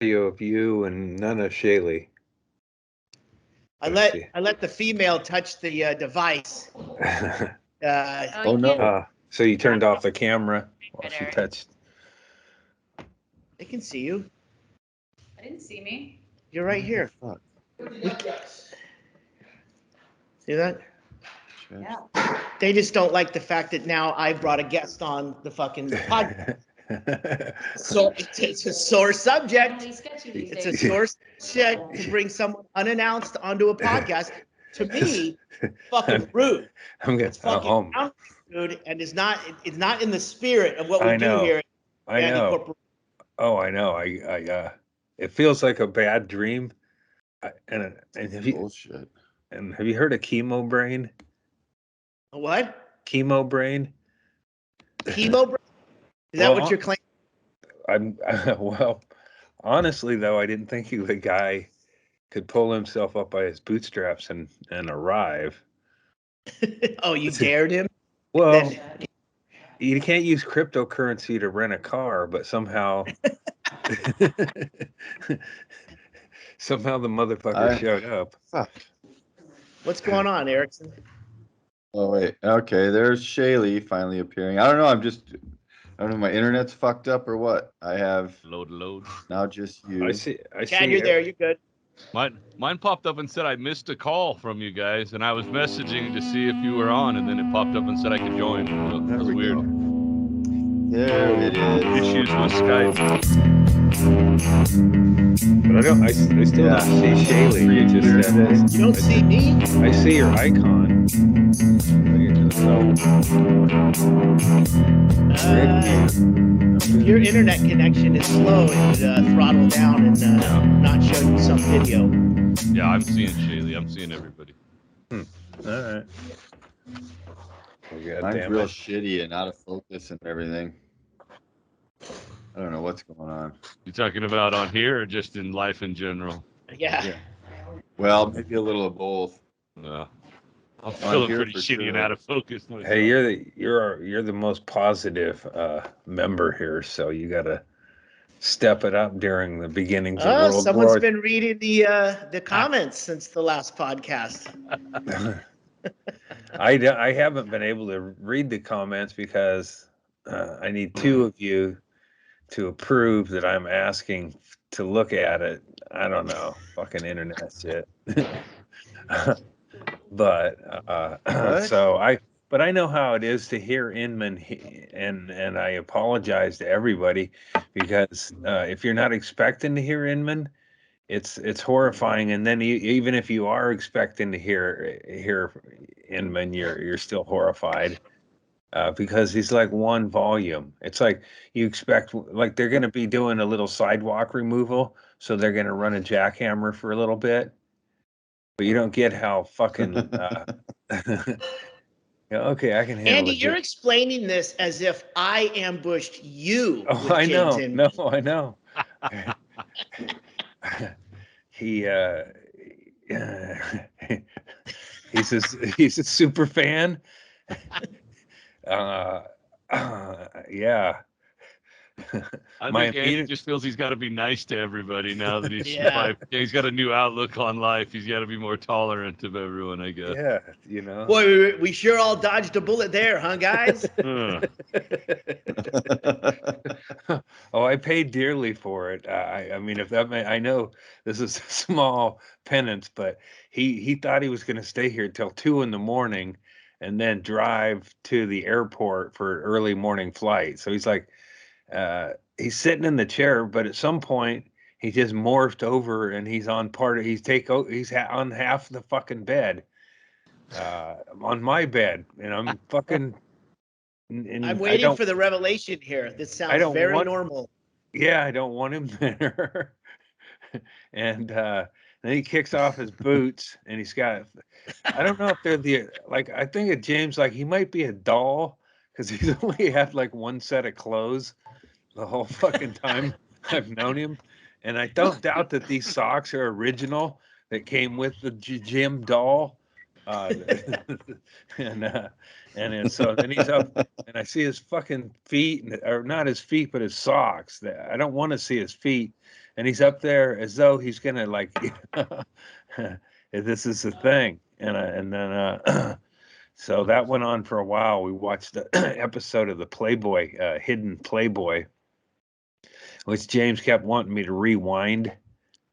Video of you and none of Shaylee. I let the female touch the device. Oh no. So you turned off the camera while she touched. They can see you. I didn't see me. You're right here. Fuck. See that? Yeah. They just don't like the fact that now I brought a guest on the fucking podcast. So it's a sore subject. Really sketchy these It's a days. sore subject to bring someone unannounced onto a podcast. To me, fucking rude. I'm It's fucking rude, and it's not in the spirit of what we do here. I know. Oh, I know. It feels like a bad dream. And have you Bullshit. And have you heard of chemo brain? What? Chemo brain? Chemo brain? Is that what you're claiming? Well, honestly though, I didn't think the guy could pull himself up by his bootstraps and arrive. Oh, you dared him? Well, you can't use cryptocurrency to rent a car, but somehow somehow the motherfucker showed up. Fuck. What's going on, Erickson? Oh wait, okay. There's Shaylee finally appearing. I don't know. I don't know. My internet's fucked up or what. I have load. Now just you. I see. Chad, you're there. You're good. Mine popped up and said I missed a call from you guys, and I was messaging to see if you were on, and then it popped up and said I could join. So that was weird. There it is. Issues with Skype. But I still don't see Shaylee. You don't see me? I see your icon. Your internet connection is slow and throttle down and not show you some video. Yeah, I'm seeing Shaylee. I'm seeing everybody. All right. Mine's real shitty and out of focus and everything. I don't know what's going on. You talking about on here or just in life in general? Yeah. Well, maybe a little of both. I'm feeling pretty shitty and out of focus. Hey, you're the most positive member here, so you gotta step it up during the beginnings of World War. Someone's been reading the comments since the last podcast. I haven't been able to read the comments because I need two of you to approve that I'm asking to look at it. I don't know, fucking internet shit. But but I know how it is to hear Inman, and I apologize to everybody because if you're not expecting to hear Inman, it's horrifying. And then even if you are expecting to hear Inman, you're still horrified because he's like one volume. It's like you expect, like they're going to be doing a little sidewalk removal, so they're going to run a jackhammer for a little bit. But you don't get how fucking. Okay, I can handle Andy, it. you're explaining this as if I ambushed you. Oh, I know. No, I know. He's a super fan. Yeah. I think Andy just feels he's got to be nice to everybody now that he's he's got a new outlook on life. He's got to be more tolerant of everyone, I guess. Yeah, you know. Boy, we sure all dodged a bullet there, huh, guys? Oh, I paid dearly for it. I mean, if that I know this is a small penance, but he thought he was going to stay here till 2 a.m. and then drive to the airport for an early morning flight. So he's like. He's sitting in the chair, but at some point he just morphed over and he's on on half the fucking bed, on my bed, and I'm fucking. And I'm waiting for the revelation here. This sounds very normal. Yeah, I don't want him there. And then he kicks off his boots, and he's got. I don't know if they're I think of James like he might be a doll because he's only had like one set of clothes the whole fucking time I've known him, and I don't doubt that these socks are original that came with the gym doll. And so then he's up, and I see his fucking feet, or not his feet, but his socks. I don't want to see his feet, and he's up there as though he's gonna like, this is the thing, and then so that went on for a while. We watched the episode of the Playboy, Hidden Playboy, which James kept wanting me to rewind.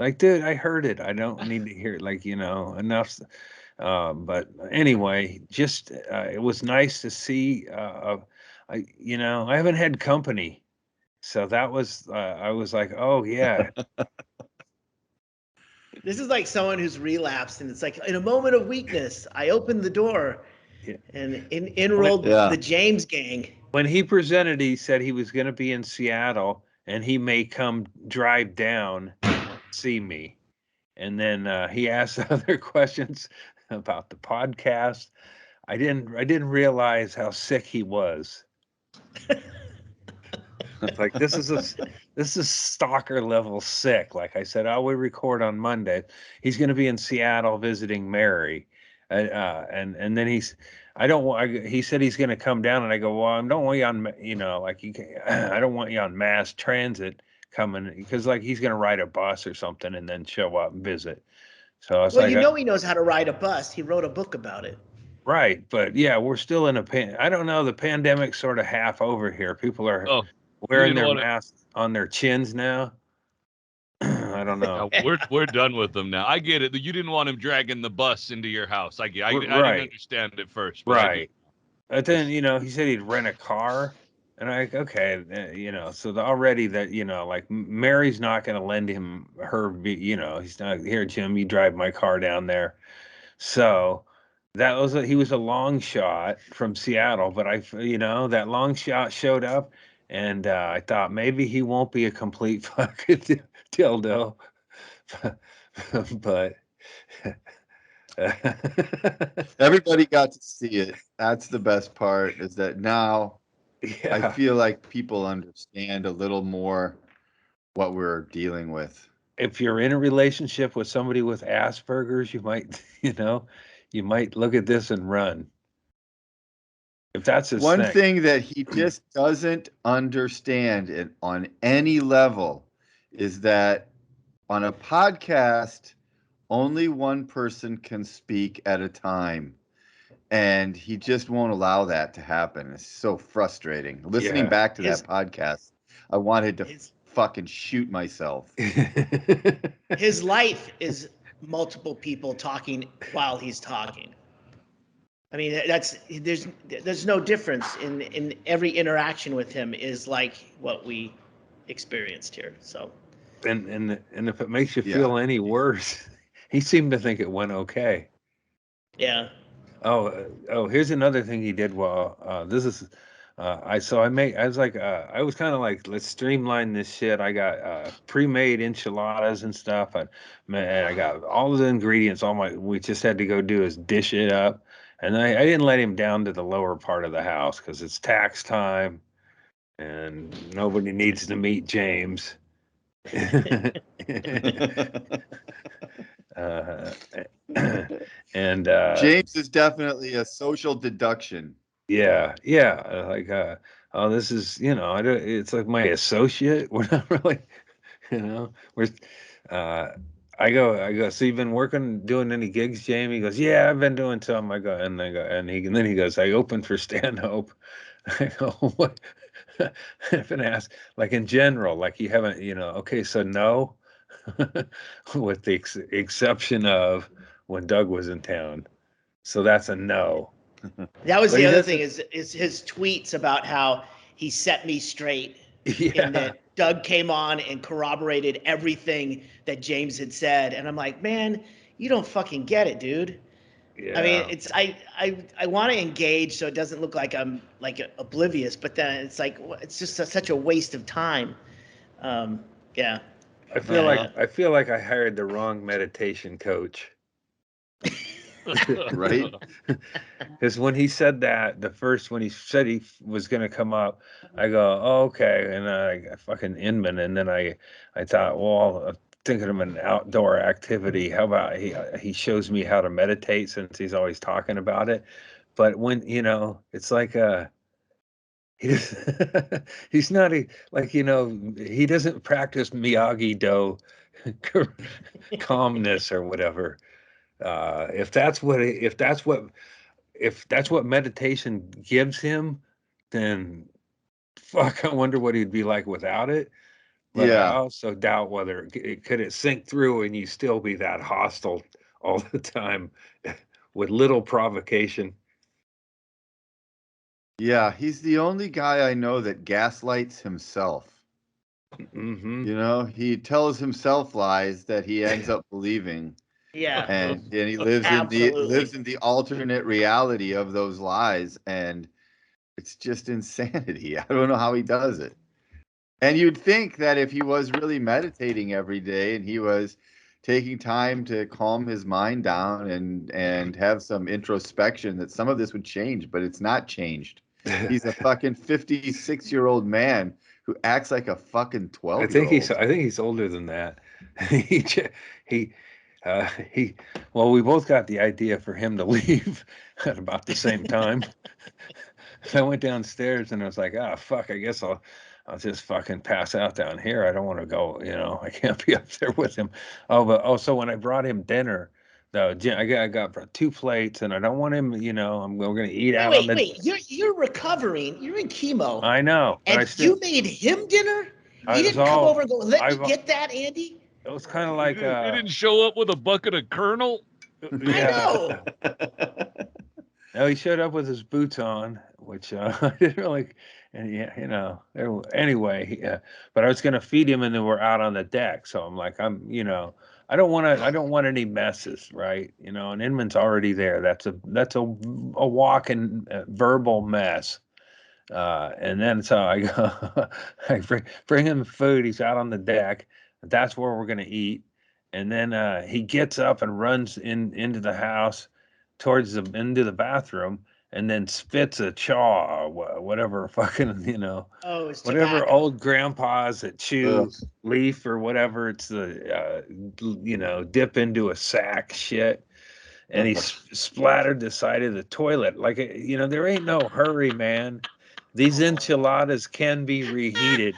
Like, dude, I heard it. I don't need to hear it. Like, enough. But anyway, just it was nice to see. I haven't had company, so that was I was like, oh yeah. This is like someone who's relapsed, and it's like in a moment of weakness, I opened the door, and enrolled the James gang. When he presented, he said he was going to be in Seattle, and he may come drive down, see me, and then he asked other questions about the podcast. I didn't realize how sick he was. It's like this is stalker level sick. Like I said, we record on Monday. He's going to be in Seattle visiting Mary, and then he said he's going to come down, and I go, well, I don't want you on, I don't want you on mass transit coming, because like he's going to ride a bus or something and then show up and visit. So I was he knows how to ride a bus. He wrote a book about it. Right, but yeah, we're still in I don't know, the pandemic's sort of half over here. People are wearing their masks on their chins now. I don't know. Yeah, we're done with them now. I get it. You didn't want him dragging the bus into your house. I didn't understand it first. Right. But then, he said he'd rent a car. And okay, so already that, like Mary's not going to lend him he's not here, Jim, you drive my car down there. So he was a long shot from Seattle, but that long shot showed up, and I thought maybe he won't be a complete fucking dildo, but everybody got to see it. That's the best part, is that now I feel like people understand a little more what we're dealing with. If you're in a relationship with somebody with Asperger's, you might, you might look at this and run. If that's his one thing that he just doesn't understand it on any level is that on a podcast, only one person can speak at a time. And he just won't allow that to happen. It's so frustrating. Listening back to that podcast, I wanted to fucking shoot myself. His life is multiple people talking while he's talking. I mean, there's no difference in every interaction with him is like what we experienced here. So, and if it makes you feel any worse, he seemed to think it went okay. Yeah. Oh, here's another thing he did well. This is I was kind of like, let's streamline this shit. I got pre-made enchiladas and stuff. I got all the ingredients. We just had to go do is dish it up. And I didn't let him down to the lower part of the house because it's tax time and nobody needs to meet James. And James is definitely a social deduction. Yeah. Like, this is, it's like my associate. We're not really, I go, so you've been doing any gigs, Jamie? He goes, yeah, I've been doing some. And then he goes, I opened for Stanhope. I go, what? I've been asked, like in general, like you haven't, okay, so no, with the exception of when Doug was in town. So that's a no. That was the other thing is his tweets about how he set me straight. Yeah. And that Doug came on and corroborated everything that James had said. And I'm like, man, you don't fucking get it, dude. Yeah. I mean, I want to engage so it doesn't look like I'm like oblivious, but then it's like, it's just such a waste of time. Yeah. I feel like I hired the wrong meditation coach. Right? Because when he said that, when he said he was going to come up, I go, oh, okay. And I fucking Inman. And then I thought, well, thinking of an outdoor activity. How about he shows me how to meditate since he's always talking about it. But when, it's like, He's not like, he doesn't practice Miyagi-Do calmness or whatever. If that's what meditation gives him, then fuck, I wonder what he'd be like without it. But I also doubt whether could it sink through and you still be that hostile all the time with little provocation. Yeah, he's the only guy I know that gaslights himself. Mm-hmm. He tells himself lies that he ends up believing. Yeah. And he lives in the alternate reality of those lies, and it's just insanity. I don't know how he does it. And you'd think that if he was really meditating every day and he was taking time to calm his mind down and have some introspection, that some of this would change, but it's not changed. He's a fucking 56-year-old man who acts like a fucking 12-year-old. I think he's older than that. he he well, we both got the idea for him to leave at about the same time. So I went downstairs and I was like, fuck, I guess I'll just fucking pass out down here. I don't want to go, I can't be up there with him. So when I brought him dinner, though, I got 2 plates, and I don't want him, we're gonna eat out on the. Wait, you're recovering. You're in chemo. I know, but and you made him dinner. He didn't come over and go, let me get that, Andy. It was kind of like he didn't show up with a bucket of Colonel. Yeah. I know. No, he showed up with his boots on, which I didn't really, and anyway, but I was going to feed him, and then we're out on the deck. So I'm like, I don't want any messes, right? And Inman's already there. That's a walking verbal mess. And then so I go, I bring him food. He's out on the deck. That's where we're going to eat. And then he gets up and runs into the house into the bathroom, and then spits a chaw, whatever fucking, whatever tobacco. old grandpas that chew leaf or whatever. It's the, dip into a sack shit. And he splattered the side of the toilet. Like, there ain't no hurry, man. These enchiladas can be reheated.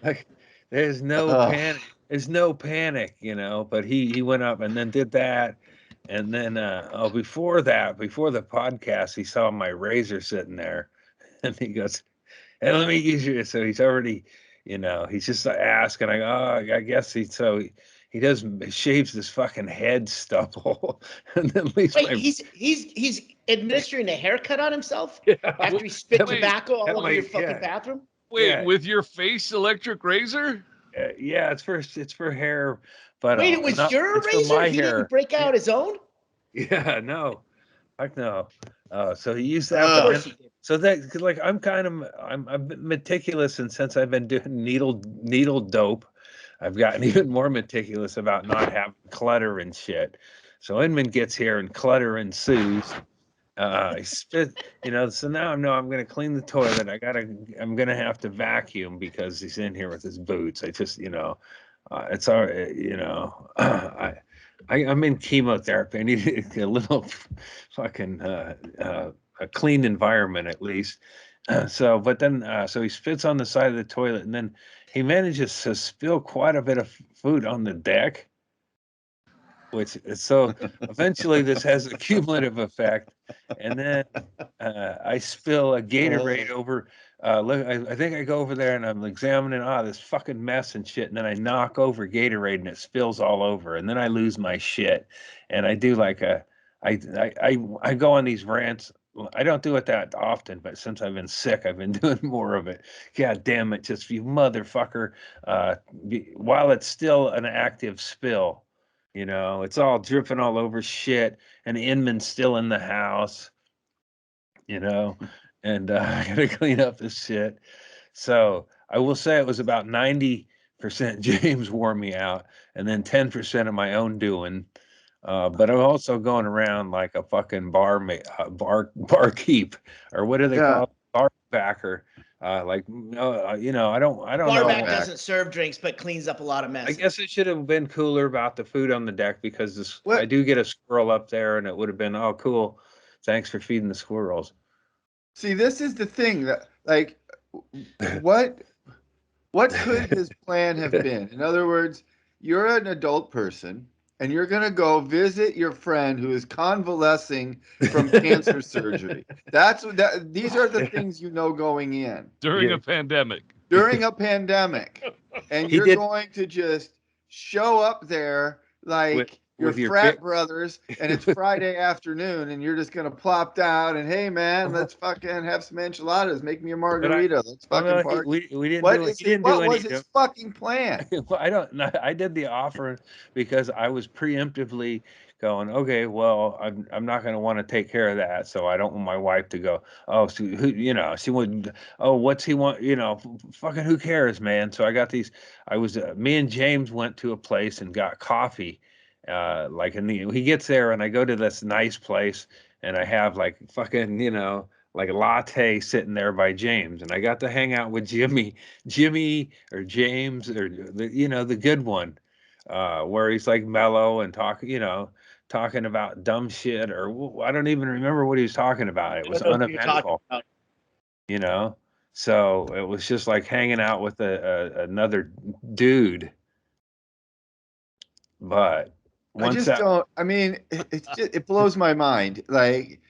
Like, there's no panic. There's no panic, but he went up and then did that. And then, before the podcast, he saw my razor sitting there, and he goes, "Hey, let me use your." So he's already, he's just asking. I go, "Oh, I guess he does shaves his fucking head stubble, and then leaves he's administering a haircut on himself after he spit tobacco all over your fucking bathroom. Wait, with your face electric razor? Yeah, it's for hair, but wait, it was your razor? He didn't break out his own? Yeah, no, heck no. So he used that. So that, like, I'm meticulous, and since I've been doing needle dope, I've gotten even more meticulous about not having clutter and shit. So Inman gets here and clutter ensues. He spit, so now I'm going to clean the toilet. I'm going to have to vacuum because he's in here with his boots. I just, it's all, I'm in chemotherapy. I need a little fucking, a clean environment at least. So he spits on the side of the toilet, and then he manages to spill quite a bit of food on the deck. So eventually this has a cumulative effect, and then I spill a Gatorade over. I think I go over there and I'm examining this fucking mess and shit, and then I knock over Gatorade and it spills all over, and then I lose my shit, and I do like I go on these rants. I don't do it that often, but since I've been sick, I've been doing more of it. God damn it, just you motherfucker! While it's still an active spill. It's all dripping all over shit, and Inman's still in the house, and I gotta clean up this shit. So I will say it was about 90% James wore me out, and then 10% of my own doing. But I'm also going around like a fucking barkeep, or what do they call it? Bar backer. I don't know. Barback doesn't serve drinks, but cleans up a lot of mess. I guess it should have been cooler about the food on the deck, because I do get a squirrel up there, and it would have been, oh, cool. Thanks for feeding the squirrels. See, this is the thing that, like, what could his plan have been? In other words, you're an adult person and you're going to go visit your friend who is convalescing from cancer surgery. These are the things going in. During a pandemic. During a pandemic. And you're going to just show up there like with your frat brothers, and it's Friday afternoon, and you're just gonna plop down and, hey man, let's fucking have some enchiladas, make me a margarita, let's fucking party. We didn't what do is it. He didn't what do was his fucking plan? Well, I don't know. I did the offer because I was preemptively going, okay, well, I'm not going to want to take care of that, so I don't want my wife to go, oh, so who, you know, she would, oh, what's he want, you know, fucking who cares, man. So I got these. Me and James went to a place and got coffee, like he gets there and I go to this nice place and I have like fucking, you know, like a latte sitting there by James, and I got to hang out with Jimmy or James or the good one, where he's like mellow and talking about dumb shit, or I don't even remember what he was talking about. It was uneventful, So it was just like hanging out with another dude. But I mean, it blows my mind. Like,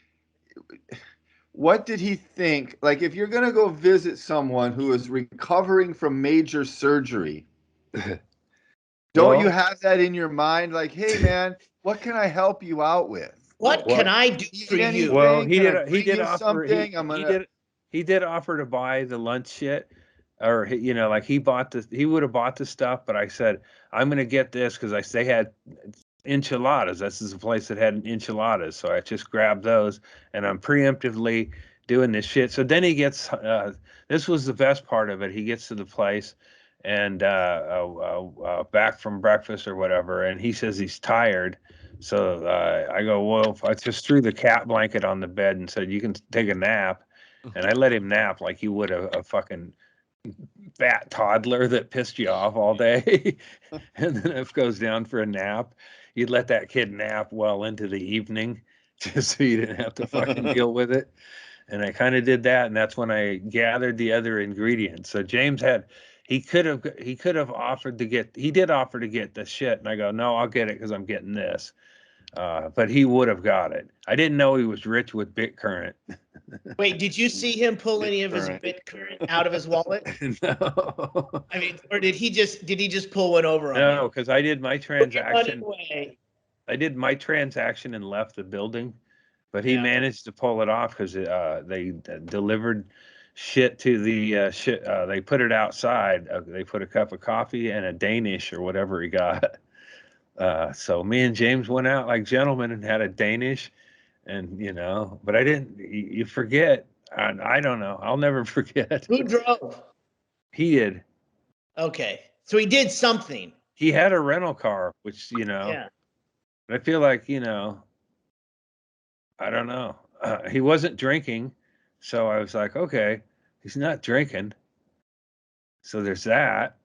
what did he think? Like, if you're going to go visit someone who is recovering from major surgery, don't you have that in your mind? Like, hey, man, what can I help you out with? What can I do for you? Well, he did offer something. He did offer to buy the lunch shit, or like he would have bought the stuff, but I said I'm going to get this because they had enchiladas. This is a place that had enchiladas, so I just grabbed those, and I'm preemptively doing this shit. So then he gets this was the best part of it. He gets to the place and back from breakfast or whatever, and he says he's tired. So I go, well, I just threw the cat blanket on the bed and said, you can take a nap. And I let him nap like he would a fucking fat toddler that pissed you off all day. And then if goes down for a nap, you'd let that kid nap well into the evening just so you didn't have to fucking deal with it. And I kind of did that, and that's when I gathered the other ingredients. So James he could have offered to get the shit, and I go, no, I'll get it because I'm getting this. But he would have got it. I didn't know he was rich with BitCurrent. Wait, did you see him pull any of his BitCurrent out of his wallet? No. I mean, or did he just pull one over on you? No, because I did my transaction. I did my transaction and left the building, but he managed to pull it off because they delivered shit to the shit. They put it outside. They put a cup of coffee and a Danish or whatever he got. So me and James went out like gentlemen and had a Danish, and but I didn't. You forget. I don't know. I'll never forget. Who drove? He did. Okay, so he did something. He had a rental car, which Yeah. I feel like I don't know. He wasn't drinking, so I was like, okay, he's not drinking. So there's that.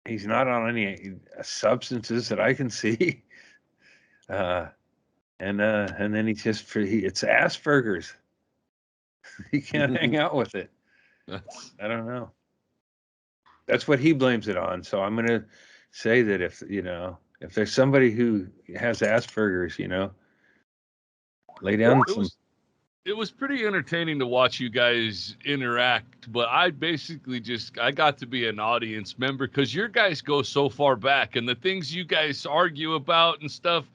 He's not on any substances that I can see. And then it's Asperger's. He can't hang out with it. I don't know. That's what he blames it on. So I'm gonna say that if there's somebody who has Asperger's, lay down some. It was pretty entertaining to watch you guys interact, but I basically I got to be an audience member because your guys go so far back, and the things you guys argue about and stuff,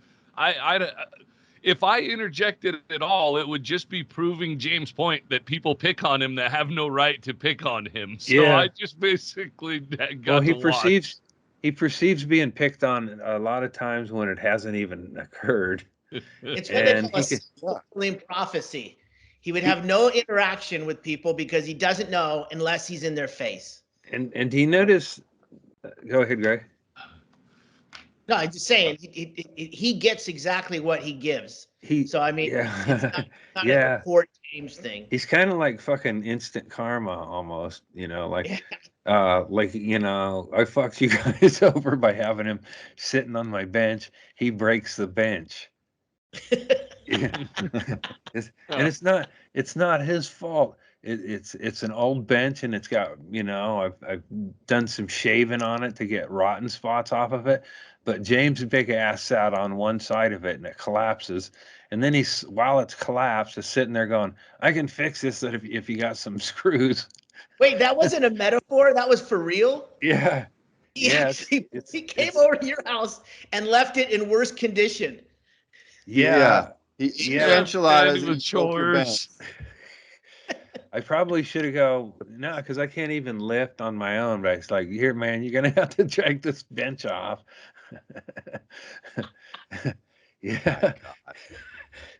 if I interjected at all, it would just be proving James' point that people pick on him that have no right to pick on him. So I just basically got to watch. He perceives being picked on a lot of times when it hasn't even occurred. It's what they call a self-fulfilling prophecy. He would have no interaction with people because he doesn't know unless he's in their face. And do you notice? Go ahead, Greg. No, I'm just saying he gets exactly what he gives. It's not a Fort James thing. He's kind of like fucking instant karma almost, I fucked you guys over by having him sitting on my bench. He breaks the bench. And it's not his fault. it's an old bench, and it's got, I've done some shaving on it to get rotten spots off of it. But James' big ass sat on one side of it, and it collapses. And then while it's collapsed, is sitting there going, "I can fix this. That if you got some screws." Wait, that wasn't a metaphor. That was for real. Yeah. Yeah, he came over to your house and left it in worse condition. Yeah. Yeah. Enchiladas with chores. I probably should have no, because I can't even lift on my own. But it's like, here, man, you're gonna have to drag this bench off. Yeah,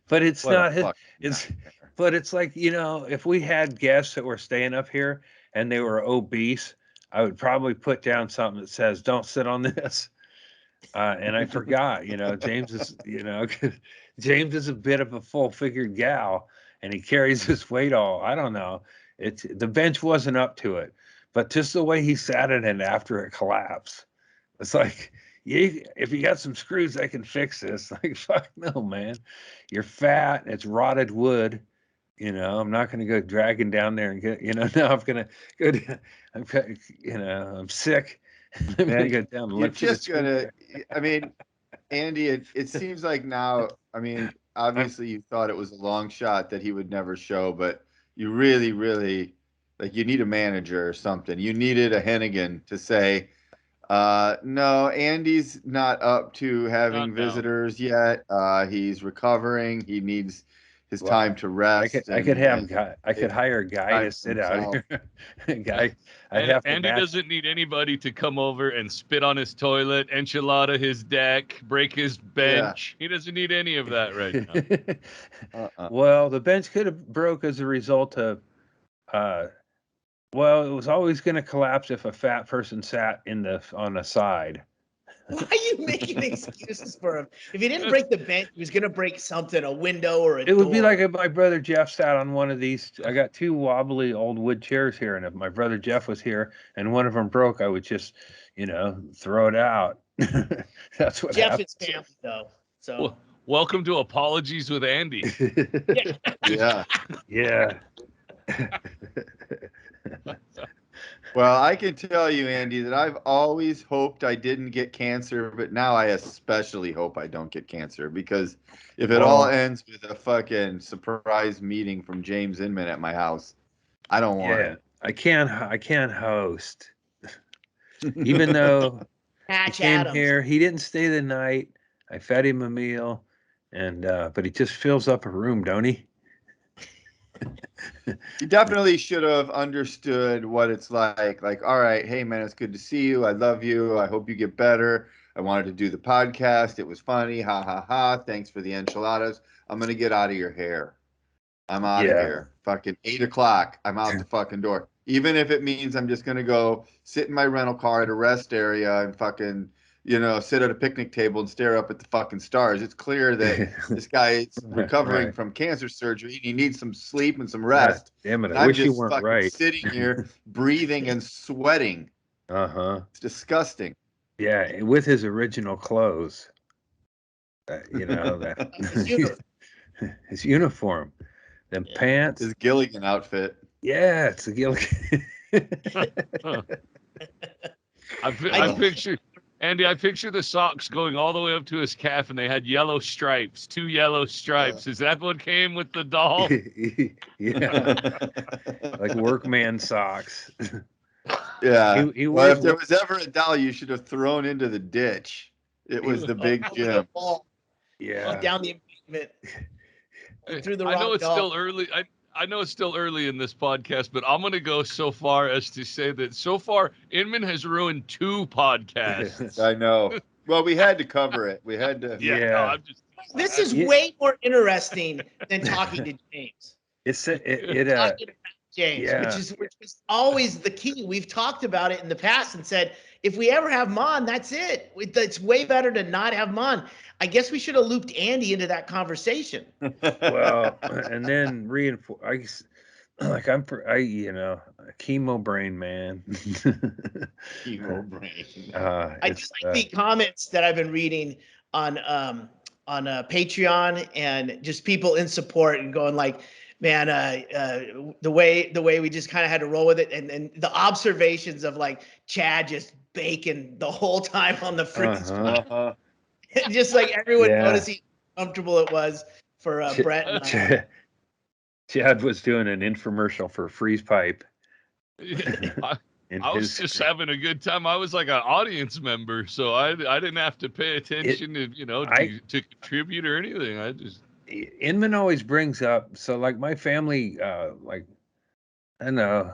but it's not. But it's like, if we had guests that were staying up here and they were obese, I would probably put down something that says, "Don't sit on this." And I forgot, James is, James is a bit of a full-figured gal, and he carries his weight all. I don't know. The bench wasn't up to it, but just the way he sat in it after it collapsed, it's like, yeah, if you got some screws, I can fix this. Like, fuck no, man. You're fat. It's rotted wood. I'm not going to go dragging down there and get, now I'm going to go. I'm sick. I'm going to go down and look for the screw. I mean, Andy, it seems like now, I mean, obviously you thought it was a long shot that he would never show, but you really, really, like, you need a manager or something. You needed a Hennigan to say, no, Andy's not up to having visitors yet. He's recovering. He needs his time to rest. I could hire a guy to sit out here. Andy doesn't need anybody to come over and spit on his toilet, enchilada his deck, break his bench. Yeah. He doesn't need any of that right now. Well, the bench could have broke as a result of, well, it was always going to collapse if a fat person sat on the side. Why are you making excuses for him? If he didn't break the bench, he was going to break something, a window or a door. It would be like if my brother Jeff sat on one of these. I got two wobbly old wood chairs here, and if my brother Jeff was here and one of them broke, I would just, throw it out. That's what Jeff happens. is family, though. So well, welcome to Apologies with Andy. Yeah. Well, I can tell you, Andy, that I've always hoped I didn't get cancer, but now I especially hope I don't get cancer, because if it all ends with a fucking surprise meeting from James Inman at my house, I don't want it. I can't host. Even though he came here, he didn't stay the night. I fed him a meal, and but he just fills up a room, don't he? You definitely should have understood what it's like. Like, all right, hey man, it's good to see you. I love you. I hope you get better. I wanted to do the podcast. It was funny. Ha ha ha. Thanks for the enchiladas. I'm gonna get out of your hair. I'm out of here. Fucking 8 o'clock. I'm out the fucking door. Even if it means I'm just gonna go sit in my rental car at a rest area and fucking, sit at a picnic table and stare up at the fucking stars. It's clear that this guy is recovering from cancer surgery. He needs some sleep and some rest. Damn it! I wish you weren't right. Sitting here, breathing and sweating. It's disgusting. Yeah, with his original clothes. His uniform, them pants, his Gilligan outfit. Yeah, it's a Gilligan. I picture. Andy, I picture the socks going all the way up to his calf, and they had yellow stripes, 2 yellow stripes. Is that what came with the doll? Yeah, like workman socks. Yeah. Well, if there was ever a doll you should have thrown into the ditch, it was the Big Jim. Yeah. Down the embankment. Through the I know it's still early. I know it's still early in this podcast, but I'm going to go so far as to say that so far, Inman has ruined 2 podcasts. I know. Well, we had to cover it. We had to. Yeah. This is way more interesting than talking to James. Talking about James, which is always the key. We've talked about it in the past and said, if we ever have him on, that's it. It's way better to not have him on. I guess we should have looped Andy into that conversation. Well, and then reinforce. Chemo brain, man. Chemo brain. I just like the comments that I've been reading on Patreon, and just people in support and going like, man, the way we just kind of had to roll with it, and the observations of like Chad just baking the whole time on the freeze, just like everyone noticing how comfortable it was for Brett and I. Chad was doing an infomercial for Freeze Pipe. I was just having a good time. I was like an audience member, so I didn't have to pay attention to contribute or anything. I just Inman always brings up, so like my family, like I don't know,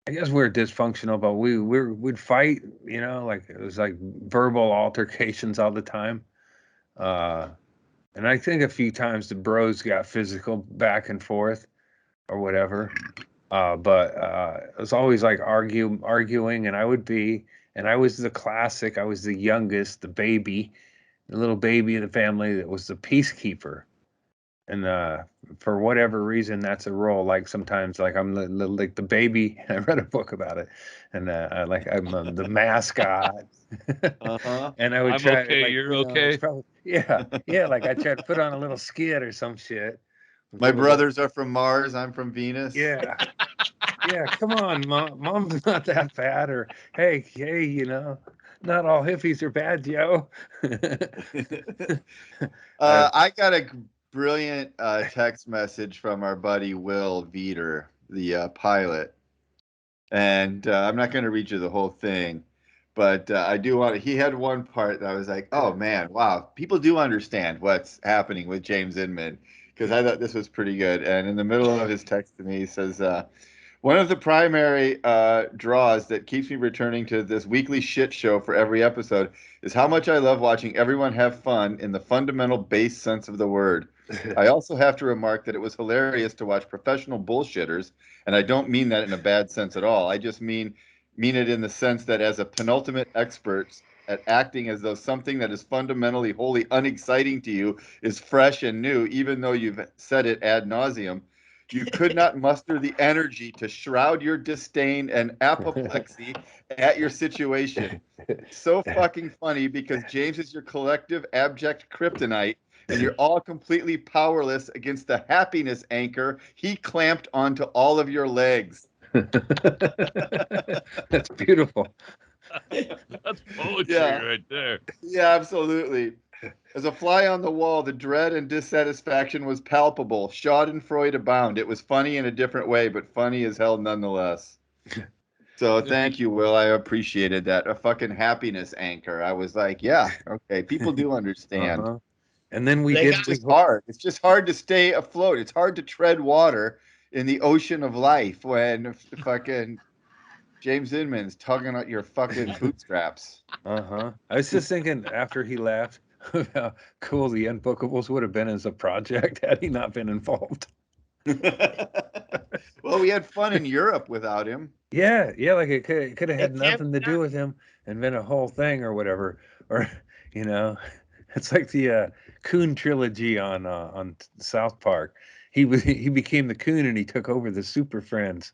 I guess we're dysfunctional, but we'd fight, like it was like verbal altercations all the time. And I think a few times the bros got physical back and forth or whatever. But it was always like arguing, and I was the classic. I was the youngest, the baby, the little baby of the family that was the peacekeeper. And for whatever reason, that's a role. Like sometimes, like I'm like the baby. I read a book about it, and I'm the mascot. And I would I'm try. Okay, like, you're okay. Probably, yeah. Like I tried to put on a little skit or some shit. My brothers are from Mars. I'm from Venus. Yeah. Yeah, come on, mom's not that bad. Or hey, not all hippies are bad, Joe. I got a brilliant text message from our buddy Will Veeder, the pilot, and I'm not going to read you the whole thing, but I do want to. He had one part that I was like, "Oh man, wow! People do understand what's happening with James Inman," because I thought this was pretty good. And in the middle of his text to me, he says, one of the primary draws that keeps me returning to this weekly shit show for every episode is how much I love watching everyone have fun in the fundamental base sense of the word. I also have to remark that it was hilarious to watch professional bullshitters, and I don't mean that in a bad sense at all. I just mean it in the sense that as a penultimate expert at acting as though something that is fundamentally wholly unexciting to you is fresh and new, even though you've said it ad nauseum. You could not muster the energy to shroud your disdain and apoplexy at your situation. It's so fucking funny because James is your collective abject kryptonite, and you're all completely powerless against the happiness anchor he clamped onto all of your legs. That's beautiful. That's poetry right there. Yeah, absolutely. As a fly on the wall, the dread and dissatisfaction was palpable. Schadenfreude abound. It was funny in a different way, but funny as hell nonetheless. So thank you, Will. I appreciated that. A fucking happiness anchor. I was like, yeah, okay. People do understand. And then It's just hard. It's just hard to stay afloat. It's hard to tread water in the ocean of life when fucking James Inman's tugging at your fucking bootstraps. I was just thinking after he left how cool the Unbookables would have been as a project had he not been involved. Well, we had fun in Europe without him. Yeah, like it could have had nothing to do with him and been a whole thing or whatever. Or it's like the Coon trilogy on South Park. He became the Coon and he took over the Super Friends.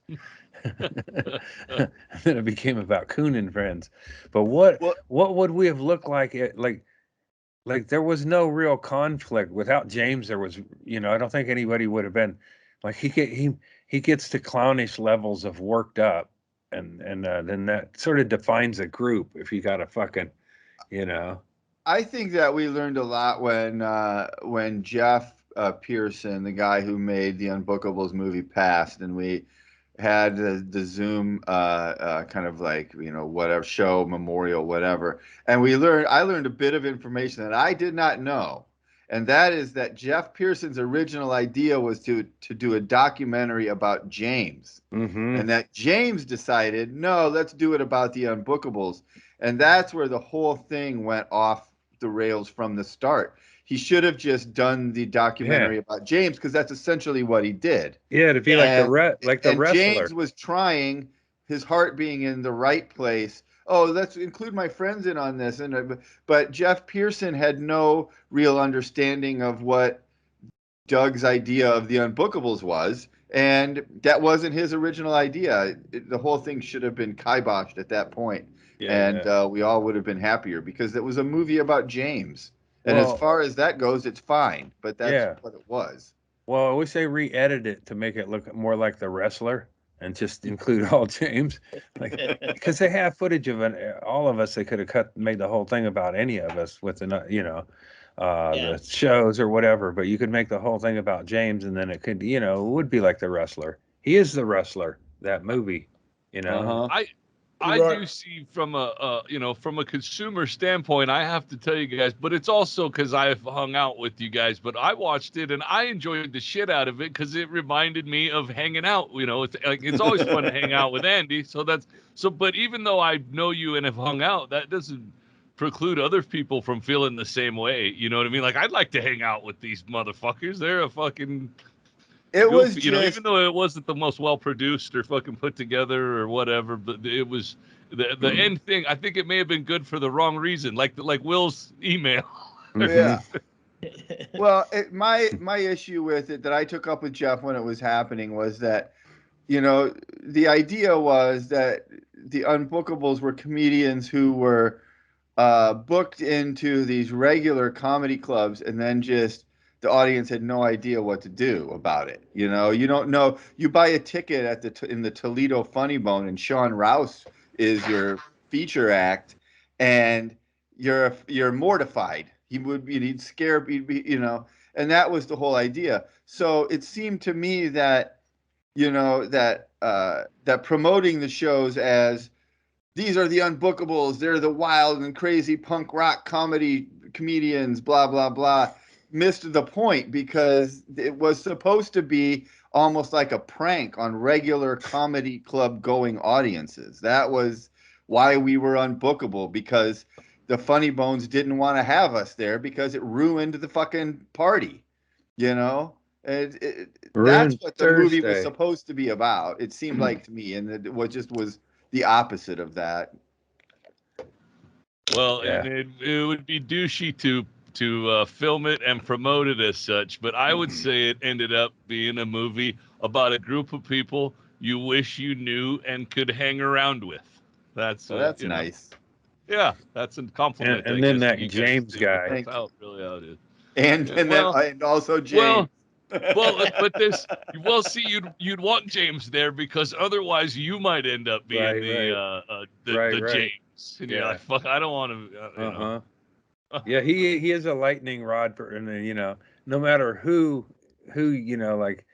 And then it became about Coon and Friends. But what would we have looked like? Like there was no real conflict without James. There was, I don't think anybody would have been like he gets to clownish levels of worked up, and then that sort of defines a group. If you got a fucking, I think that we learned a lot when Jeff Pearson, the guy who made the Unbookables movie, passed, and we had the Zoom kind of like whatever show memorial whatever, and I learned a bit of information that I did not know, and that is that Jeff Pearson's original idea was to do a documentary about James, and that James decided, no, let's do it about the Unbookables, and that's where the whole thing went off the rails from the start. He should have just done the documentary about James because that's essentially what he did. Yeah, to be like the wrestler. James was trying, his heart being in the right place. Oh, let's include my friends in on this. But Jeff Pearson had no real understanding of what Doug's idea of the Unbookables was, and that wasn't his original idea. The whole thing should have been kiboshed at that point, we all would have been happier because it was a movie about James. And as far as that goes, it's fine, but that's what it was. Well, I wish they re-edited it to make it look more like The Wrestler and just include all James, like because they have footage of all of us. They could have made the whole thing about any of us with the shows or whatever. But you could make the whole thing about James, and then it could, it would be like The Wrestler. He is the wrestler. That movie, you know. I do see from from a consumer standpoint, I have to tell you guys, but it's also because I've hung out with you guys, but I watched it and I enjoyed the shit out of it because it reminded me of hanging out. It's always fun to hang out with Andy. But even though I know you and have hung out, that doesn't preclude other people from feeling the same way. You know what I mean? Like, I'd like to hang out with these motherfuckers. They're a fucking It goofy, was just, even though it wasn't the most well produced or fucking put together or whatever, but it was the end thing. I think it may have been good for the wrong reason, like Will's email. Yeah. Well, my issue with it that I took up with Jeff when it was happening was that, the idea was that the Unbookables were comedians who were booked into these regular comedy clubs, and then just the audience had no idea what to do about it. You don't know. You buy a ticket at in the Toledo Funny Bone, and Sean Rouse is your feature act, and you're mortified. He'd scare, and that was the whole idea. So it seemed to me that that promoting the shows as these are the Unbookables, they're the wild and crazy punk rock comedians, blah blah blah, missed the point, because it was supposed to be almost like a prank on regular comedy club going audiences. That was why we were unbookable, because the Funny Bones didn't want to have us there because it ruined the fucking party. That's what the movie was supposed to be about. It seemed like to me, and it was the opposite of that. Well, it would be douchey to film it and promote it as such, but I would say it ended up being a movie about a group of people you wish you knew and could hang around with. That's nice. Yeah, that's a compliment. And then that James guy. That's how it is. And also James. But see, you'd want James there, because otherwise you might end up being the James, and you're like, fuck, I don't want to. Yeah, he is a lightning rod and no matter who like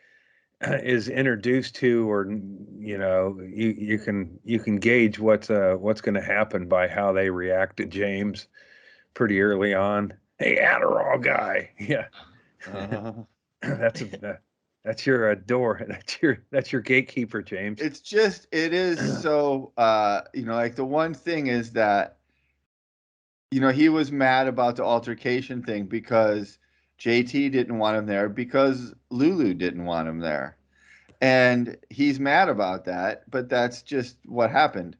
is introduced to, or you can gauge what's going to happen by how they react to James pretty early on. Hey, Adderall guy, yeah. That's your door. That's your gatekeeper, James. It is so like the one thing is that he was mad about the altercation thing because JT didn't want him there, because Lulu didn't want him there. And he's mad about that, but that's just what happened.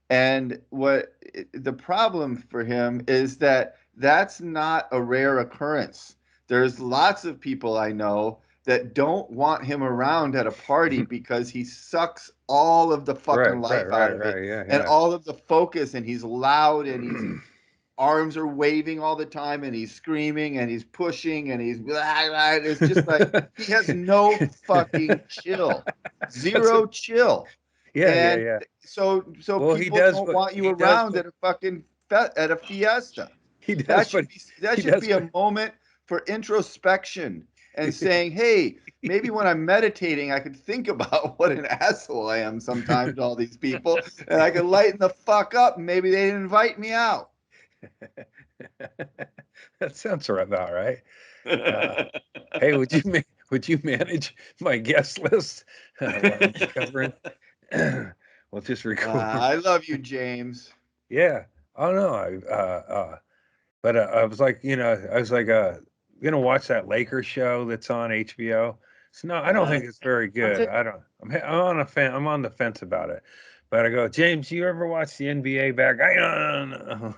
And the problem for him is that that's not a rare occurrence. There's lots of people I know that don't want him around at a party because he sucks all of the fucking life out of it, and all of the focus, and he's loud, and he's arms are waving all the time, and he's screaming, and he's pushing, and he's it's just like he has no fucking chill. Zero chill. Yeah. So people don't want you around at a fucking at a fiesta. That should be a moment for introspection and saying, hey, maybe when I'm meditating, I could think about what an asshole I am sometimes to all these people, and I could lighten the fuck up, and maybe they'd invite me out. That sounds about right. Hey, would you manage my guest list? Covering. We'll just record. I love you, James. Yeah. Oh no. But I was like, gonna watch that Lakers show that's on HBO. So no, I don't think it's very good. I'm on the fence about it. But I go, James, you ever watch the NBA back? No.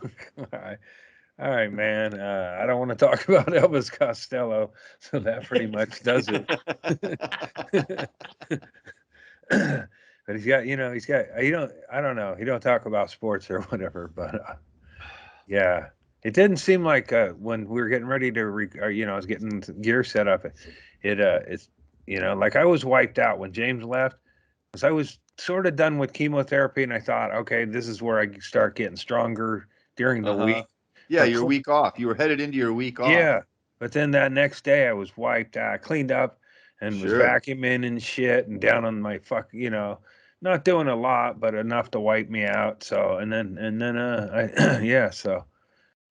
All right, man. I don't want to talk about Elvis Costello, so that pretty much does it. But he's got, I don't know. He don't talk about sports or whatever, but yeah. It didn't seem like when we were getting ready to, I was getting gear set up. It's, like I was wiped out when James left, because I was sort of done with chemotherapy, and I thought, okay, this is where I start getting stronger during the week. Yeah, your week off. You were headed into your week off. Yeah, but then that next day I was wiped out. I cleaned up and was vacuuming and shit and down on my not doing a lot, but enough to wipe me out. So and then so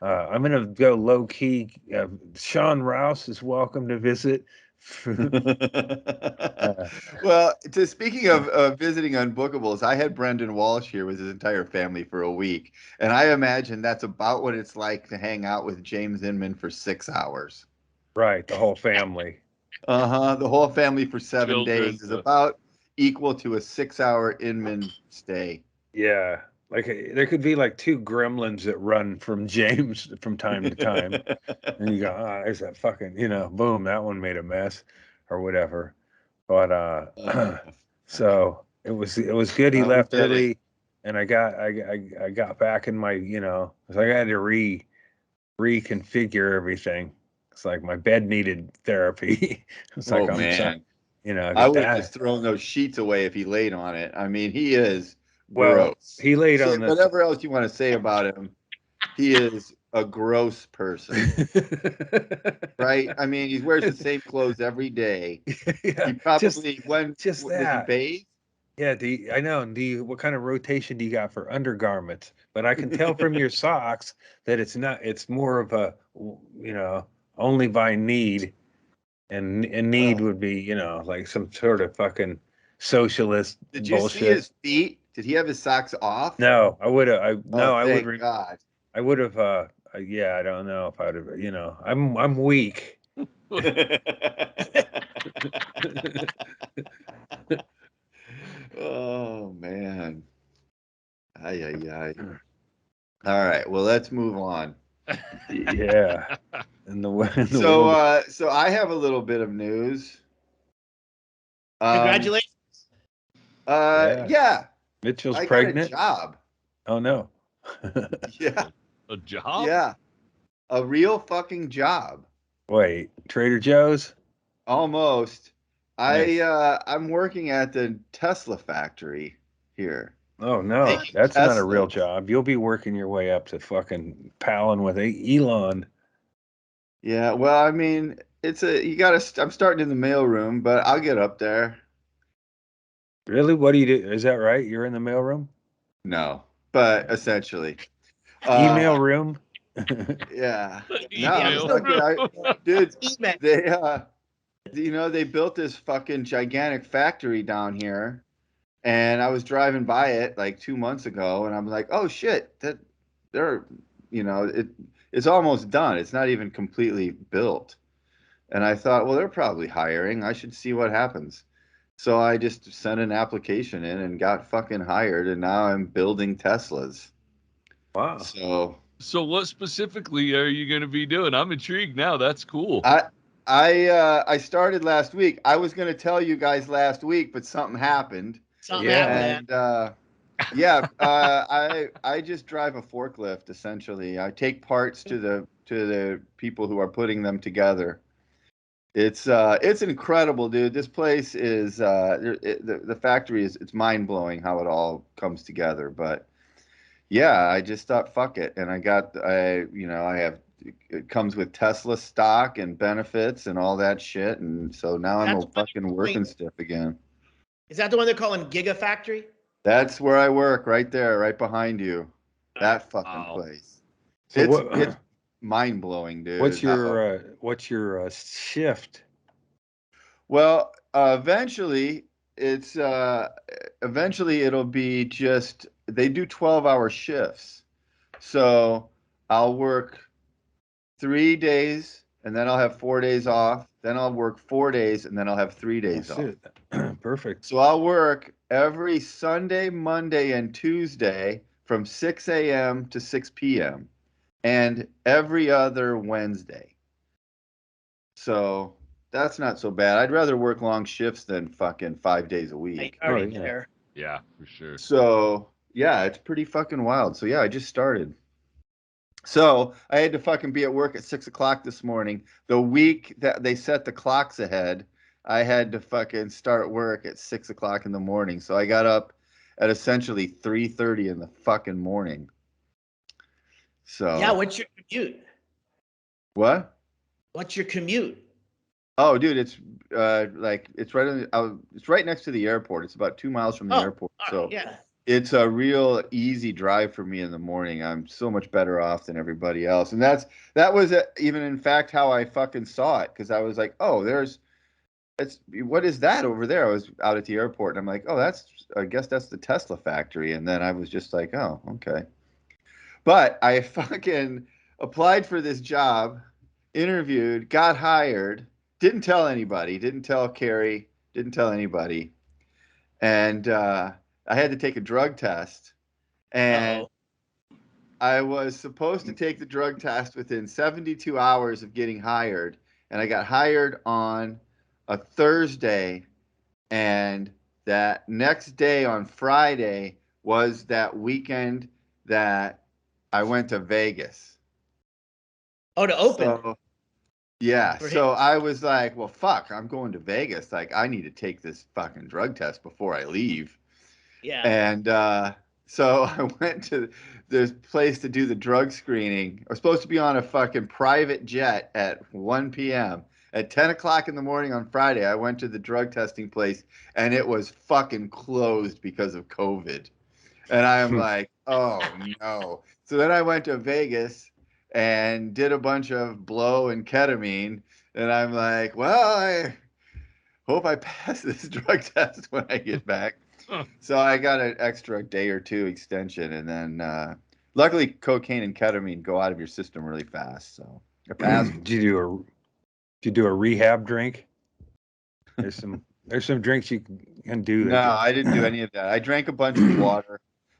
I'm gonna go low key. Sean Rouse is welcome to visit. Well, speaking of visiting Unbookables, I had Brendan Walsh here with his entire family for a week, and I imagine that's about what it's like to hang out with James Inman for 6 hours. Right, the whole family. The whole family for 7 days is about equal to a 6-hour Inman stay. Yeah, like there could be like two gremlins that run from James from time to time, and you go, oh, there's that fucking, boom, that one made a mess, or whatever. But so it was good. He left early, and I got back in my, because I had to reconfigure everything. It's like my bed needed therapy. It's like, I'm man, sorry, I would have just thrown those sheets away if he laid on it. I mean, he is well, gross. he laid on whatever else you want to say about him. He is a gross person, right? I mean, he wears the same clothes every day. Yeah, he probably does he bathe? Yeah, I know. What kind of rotation do you got for undergarments? But I can tell from your socks that it's not. It's more of a, only by need, and need would be, like some sort of fucking socialist Did you bullshit. see his feet? Did he have his socks off? No, I would have. Thank God. I would have. Yeah, I don't know if I'd have. I'm weak. Oh man. Ay, ay, ay. All right. Well, let's move on. Yeah. So I have a little bit of news. Congratulations. Yeah. Mitchell's I pregnant. got a job. Oh no. Yeah. A job? Yeah. A real fucking job. Wait, Trader Joe's? Almost. Nice. I'm working at the Tesla factory here. Oh no, that's not a real job. You'll be working your way up to fucking palling with Elon. Yeah, well, I mean, I'm starting in the mailroom, but I'll get up there. Really? What do you do? Is that right? You're in the mailroom? No, but essentially. Email room? Yeah. Email. Dude, they built this fucking gigantic factory down here, and I was driving by it like 2 months ago, and I'm like, oh shit, it's almost done. It's not even completely built. And I thought, well, they're probably hiring. I should see what happens. So I just sent an application in and got fucking hired, and now I'm building Teslas. Wow. So what specifically are you going to be doing? I'm intrigued now. That's cool. I started last week. I was going to tell you guys last week, but something happened. And I just drive a forklift essentially. I take parts to the people who are putting them together. It's incredible, dude. This place is the factory it's mind blowing how it all comes together. But yeah, I just thought fuck it, and it comes with Tesla stock and benefits and all that shit, and so now I'm a fucking working stiff again. Is that the one they're calling Gigafactory? That's where I work, right there, right behind you. That fucking place. So it's mind blowing, dude. What's your shift? Well, eventually it'll be just they do 12-hour shifts. So I'll work 3 days and then I'll have 4 days off. Then I'll work 4 days and then I'll have 3 days off. Perfect. So I'll work every Sunday, Monday, and Tuesday from 6 a.m. to 6 p.m. and every other Wednesday. So that's not so bad. I'd rather work long shifts than fucking 5 days a week. Yeah, for sure. So yeah, it's pretty fucking wild. So yeah, I just started. So I had to fucking be at work at 6 o'clock this morning. The week that they set the clocks ahead, I had to fucking start work at 6 o'clock in the morning. So I got up at essentially 3:30 in the fucking morning. Yeah, So what's your commute? what? What's your commute? Oh, dude, it's like it's it's right next to the airport. It's about 2 miles from the Oh, airport. all right, So yeah. it's a real easy drive for me in the morning. I'm so much better off than everybody else. And that was even in fact how I fucking saw it, because I was like, oh, what is that over there? I was out at the airport and I'm like, oh, I guess that's the Tesla factory. And then I was just like, oh, okay. But I fucking applied for this job, interviewed, got hired, didn't tell anybody, didn't tell Carrie, didn't tell anybody. And I had to take a drug test. And Uh-oh. I was supposed to take the drug test within 72 hours of getting hired. And I got hired on a Thursday. And that next day on Friday was that weekend that I went to Vegas. Oh, to open So, yeah. for him. So I was like, well, fuck, I'm going to Vegas. Like, I need to take this fucking drug test before I leave. Yeah. And so I went to this place to do the drug screening. I was supposed to be on a fucking private jet at 1 p.m. At 10 o'clock in the morning on Friday, I went to the drug testing place and it was fucking closed because of COVID. And I'm like, oh no. So then I went to Vegas and did a bunch of blow and ketamine. And I'm like, well, I hope I pass this drug test when I get back. So I got an extra day or two extension, and then luckily cocaine and ketamine go out of your system really fast. So I passed. Did you do a rehab drink? There's some drinks you can do No, that. I didn't do any of that. I drank a bunch of water,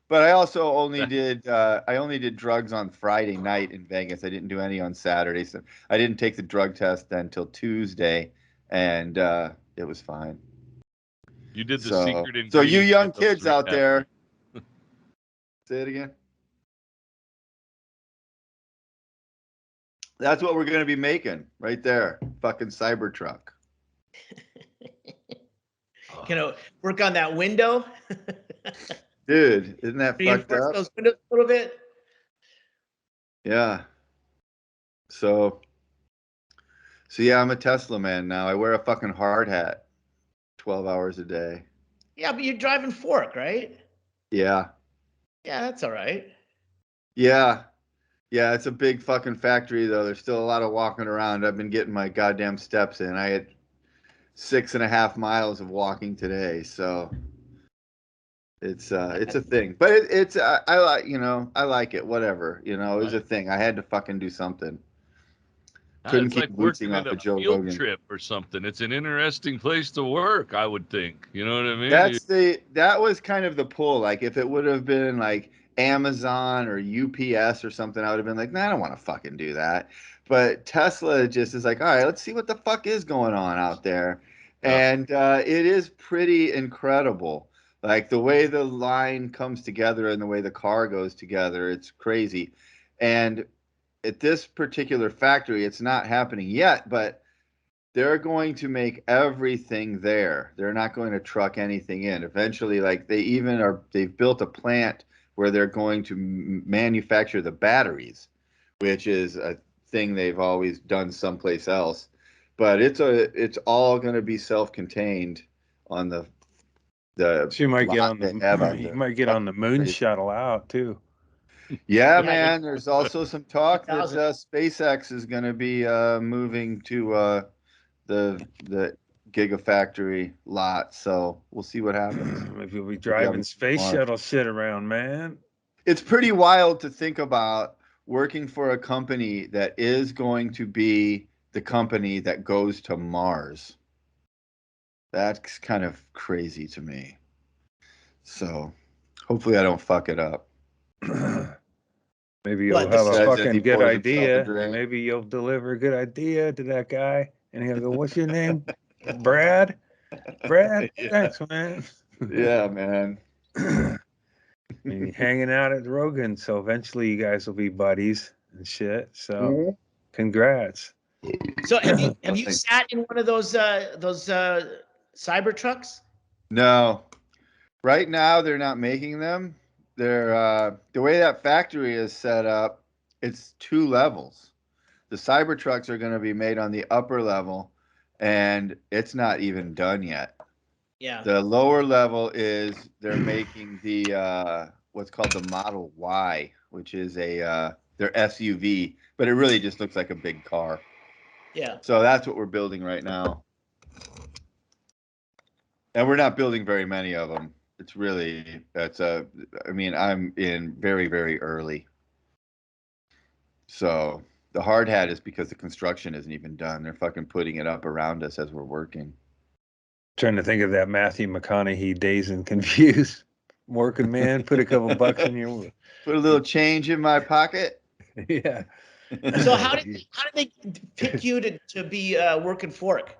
but I also only did drugs on Friday night in Vegas. I didn't do any on Saturday, so I didn't take the drug test then until Tuesday, and it was fine. You did the So, secret so you ingredient young to those kids out rehab. there, say it again. That's what we're going to be making right there. Fucking Cybertruck. Gonna work on that window. Dude, isn't that fucked Reinforce up? those windows a little bit. Yeah. So yeah, I'm a Tesla man now. I wear a fucking hard hat 12 hours a day. Yeah, but you're driving Fork, right? Yeah. Yeah, that's all right. Yeah. Yeah, it's a big fucking factory though. There's still a lot of walking around. I've been getting my goddamn steps in. I had 6.5 miles of walking today, so it's a thing. But it's I like, I like it. Whatever, it was a thing. I had to fucking do something. Couldn't It's keep like bootsing working at off a of Joe field Rogan. trip or something. It's an interesting place to work, I would think. You know what I mean? That was kind of the pull. Like if it would have been like Amazon or UPS or something, I would have been like, nah, I don't want to fucking do that. But Tesla just is like, all right, let's see what the fuck is going on out there. Yeah. And it is pretty incredible. Like the way the line comes together and the way the car goes together, it's crazy. And at this particular factory, it's not happening yet, but they're going to make everything there. They're not going to truck anything in. Eventually, like they've built a plant where they're going to manufacture the batteries, which is a thing they've always done someplace else. But it's all going to be self-contained on the So you might get lot on they have out you there. might get on the moon Crazy. shuttle out too. Yeah, Yeah, man. There's also some talk that 2000. SpaceX is going to be moving to the Gigafactory lot. So we'll see what happens. Maybe you'll be Maybe I'll driving be space tomorrow. shuttle shit around, man. It's pretty wild to think about working for a company that is going to be the company that goes to Mars. That's kind of crazy to me. So hopefully I don't fuck it up. Maybe you'll What, the have a Says as he fucking good pours himself a idea. drink. Maybe you'll deliver a good idea to that guy, and he'll go, "What's your name, Brad? Brad, Yeah. thanks, man." Yeah, man. And you're hanging out at Rogan, so eventually you guys will be buddies. and shit. So, congrats. So have you sat in one of those cyber trucks? No. Right now, they're not making them. They're the way that factory is set up, it's 2 levels. The Cybertrucks are going to be made on the upper level, and it's not even done yet. Yeah. The lower level is they're making the what's called the Model Y, which is their SUV, but it really just looks like a big car. Yeah. So that's what we're building right now. And we're not building very many of them. It's really, I mean, I'm in very, very early. So the hard hat is because the construction isn't even done. They're fucking putting it up around us as we're working. Trying to think of that Matthew McConaughey Dazed and Confused. Working man, put a couple bucks in your. Put a little change in my pocket. Yeah. So how did they pick you to be working Fork?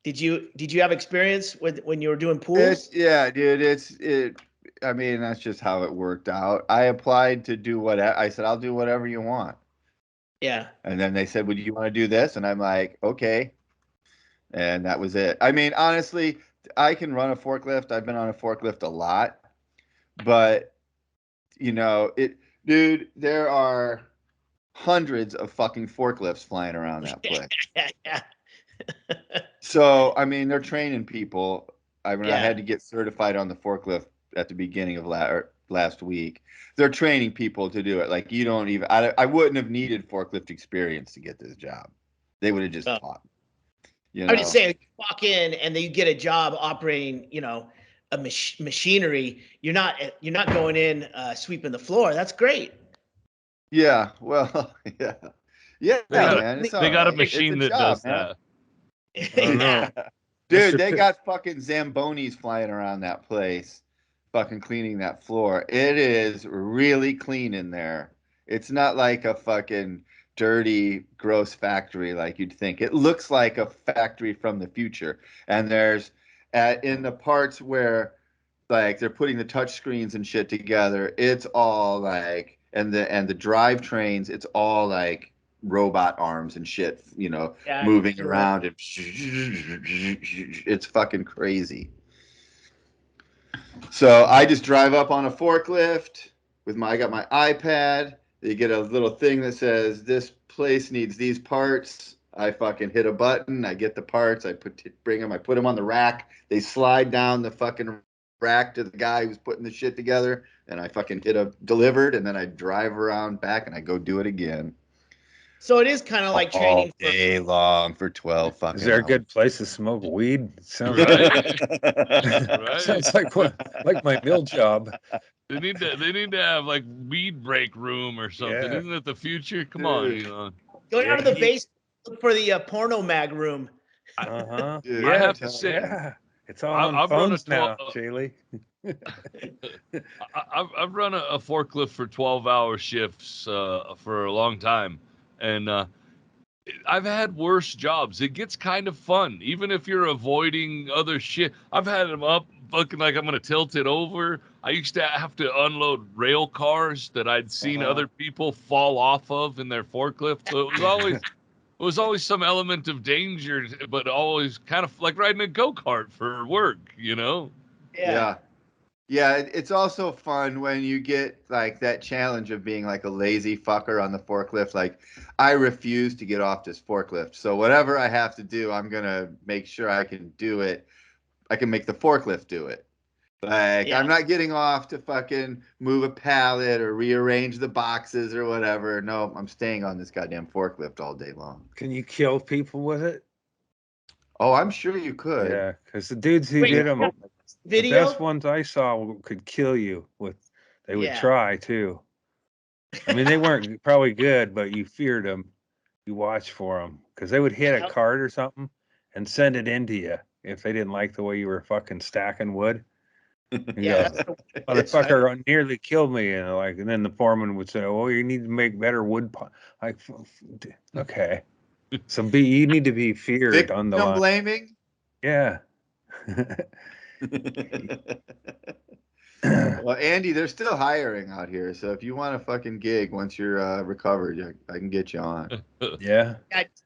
Did you have experience with when you were doing pools? Yeah, dude. I mean, that's just how it worked out. I applied to do I said, I'll do whatever you want. Yeah. And then they said, would you want to do this? And I'm like, okay. And that was it. I mean, honestly, I can run a forklift. I've been on a forklift a lot, but dude, there are hundreds of fucking forklifts flying around that place. Yeah. So, I mean, they're training people. I mean, I Yeah. had to get certified on the forklift at the beginning of last week. They're training people to do it. Like, you don't even, I wouldn't have needed forklift experience to get this job. They would have just taught me. I would just say, you walk in and then you get a job operating, a machinery. You're not going in sweeping the floor. That's great. Yeah, well, yeah. Yeah, man. It's all They got a right. machine It's a that job, does man. that. Yeah. Dude, they got fucking Zambonis flying around that place, fucking cleaning that floor. It is really clean in there. It's not like a fucking dirty, gross factory like you'd think. It looks like a factory from the future. And there's in the parts where like they're putting the touch screens and shit together, it's all like and the drive trains, it's all like robot arms and shit, Yeah, moving sure. around and it's fucking crazy. So I just drive up on a forklift I got my iPad. You get a little thing that says this place needs these parts. I fucking hit a button. I get the parts. I put them on the rack. They slide down the fucking rack to the guy who's putting the shit together. And I fucking hit a delivered. And then I drive around back and I go do it again. So it is kind of like training all day long for 12 fucking Is there a hours. good place to smoke weed? Sounds Right. right. Sounds like my mill job. They need to have like weed break room or something. Yeah. Isn't it the future? Come Dude. on, Go down to the base, look for the porno mag room. Dude, I Yeah. have to say, Yeah. It's all on I've run phones now, Shaylee. I've run a forklift for 12-hour shifts for a long time, and I've had worse jobs. It gets kind of fun, even if you're avoiding other shit. I've had them up looking like I'm gonna tilt it over. I used to have to unload rail cars that I'd seen other people fall off of in their forklift. So it was always some element of danger, but always kind of like riding a go-kart for work, Yeah. Yeah, it's also fun when you get like that challenge of being like a lazy fucker on the forklift. Like, I refuse to get off this forklift. So whatever I have to do, I'm going to make sure I can do it. I can make the forklift do it. Like, I'm not getting off to fucking move a pallet or rearrange the boxes or whatever. No, I'm staying on this goddamn forklift all day long. Can you kill people with it? Oh, I'm sure you could. Yeah, because the dudes who did them, the best ones I saw could kill you with. They would try too. I mean, they weren't probably good, but you feared them. You watched for them because they would hit a cart or something and send it into you if they didn't like the way you were fucking stacking wood. Motherfucker nearly killed me, and then the foreman would say, "Oh, you need to make better wood." Like, okay, so you need to be feared on the line. Blaming. Yeah. Well, Andy, they're still hiring out here, so if you want a fucking gig once you're recovered, I can get you on. Yeah.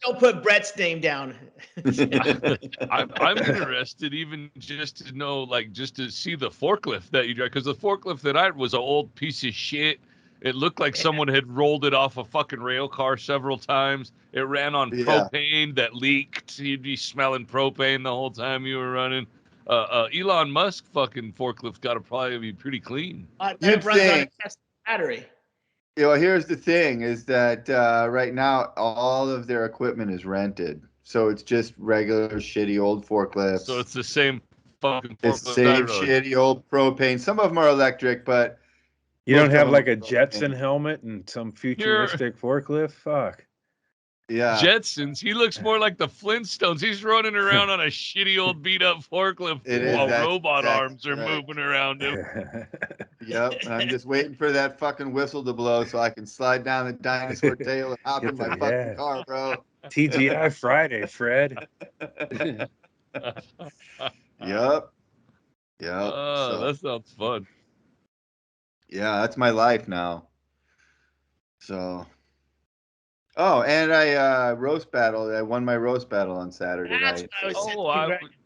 Don't put Brett's name down. I'm interested even just to know, like, just to see the forklift that you drive, because the forklift that I had was an old piece of shit. It looked like someone had rolled it off a fucking rail car several times. It ran on propane that leaked. You'd be smelling propane the whole time you were running. Elon Musk fucking forklift got to probably be pretty clean. It runs on a Tesla battery. You know, here's the thing: is that right now all of their equipment is rented, so it's just regular shitty old forklifts. So it's the same fucking forklift. It's the same shitty old propane. Some of them are electric, but you don't have like a Jetson helmet and some futuristic forklift. Fuck. Yeah. Jetsons. He looks more like the Flintstones. He's running around on a shitty old beat up forklift while robot arms are moving around him. Yep. I'm just waiting for that fucking whistle to blow so I can slide down the dinosaur tail and hop in my fucking car, bro. TGI Friday, Fred. Yep. Oh, that sounds fun. Yeah, that's my life now. So. Oh, and I roast battled. I won my roast battle on Saturday night.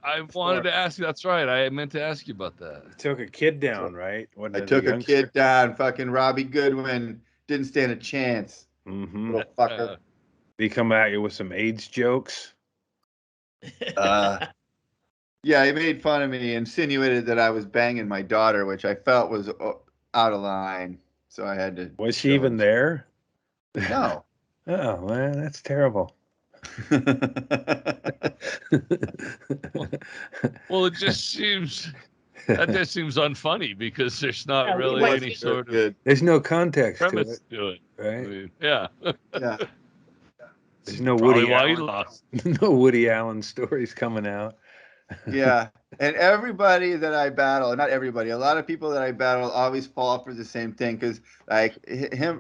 I wanted to ask you. That's right. I meant to ask you about that. You took a kid down, right? I took a kid down. Fucking Robbie Goodwin didn't stand a chance. Mm-hmm. Little fucker. Did he come at you with some AIDS jokes? Yeah, he made fun of me, insinuated that I was banging my daughter, which I felt was out of line. So I had to. Was she even there? No. Oh man, that's terrible. Well, it just seems unfunny because there's not really any sort of there's no context premise to it, right? I mean, yeah. There's no probably Woody why Allen. He lost. No Woody Allen stories coming out. Yeah, and everybody that I battle, not everybody, a lot of people that I battle always fall for the same thing because, like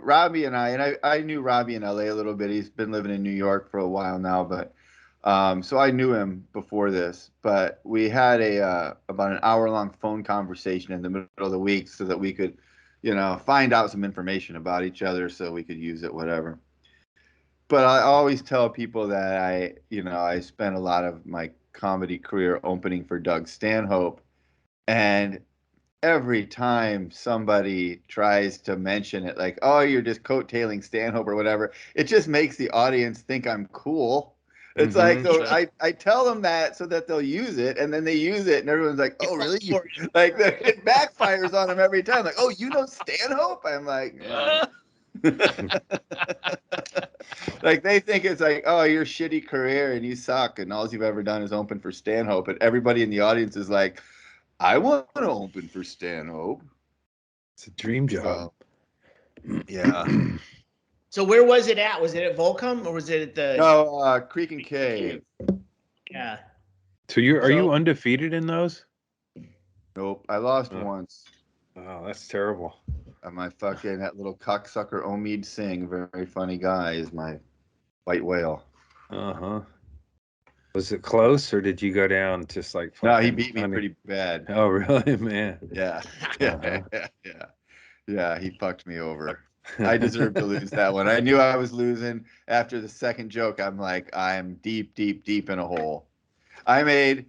Robbie and I knew Robbie in LA a little bit. He's been living in New York for a while now, but so I knew him before this. But we had about an hour-long phone conversation in the middle of the week so that we could, find out some information about each other so we could use it, whatever. But I always tell people that I spent a lot of my comedy career opening for Doug Stanhope, and every time somebody tries to mention it, like, oh, you're just coattailing Stanhope or whatever, it just makes the audience think I'm cool. It's like, so I tell them that so that they'll use it, and then they use it, and everyone's like, oh, really? Like, it backfires on them every time. Like, oh, you know Stanhope? I'm like, yeah. Like, they think it's like, oh, your shitty career and you suck and all you've ever done is open for Stanhope, and everybody in the audience is like, I want to open for Stanhope. It's a dream job. Yeah. So where was it at? Was it at Volcom or was it at the? No, Creek and Cave. Yeah. So are you undefeated in those? Nope, I lost once. Oh, that's terrible. That little cocksucker Omid Singh, very funny guy, is my white whale. Uh-huh. Was it close or did you go down just like No, he beat me pretty bad. Oh, really, man? Yeah. Yeah, he fucked me over. I deserved to lose that one. I knew I was losing after the second joke. I'm like, I'm deep, deep, deep in a hole. I made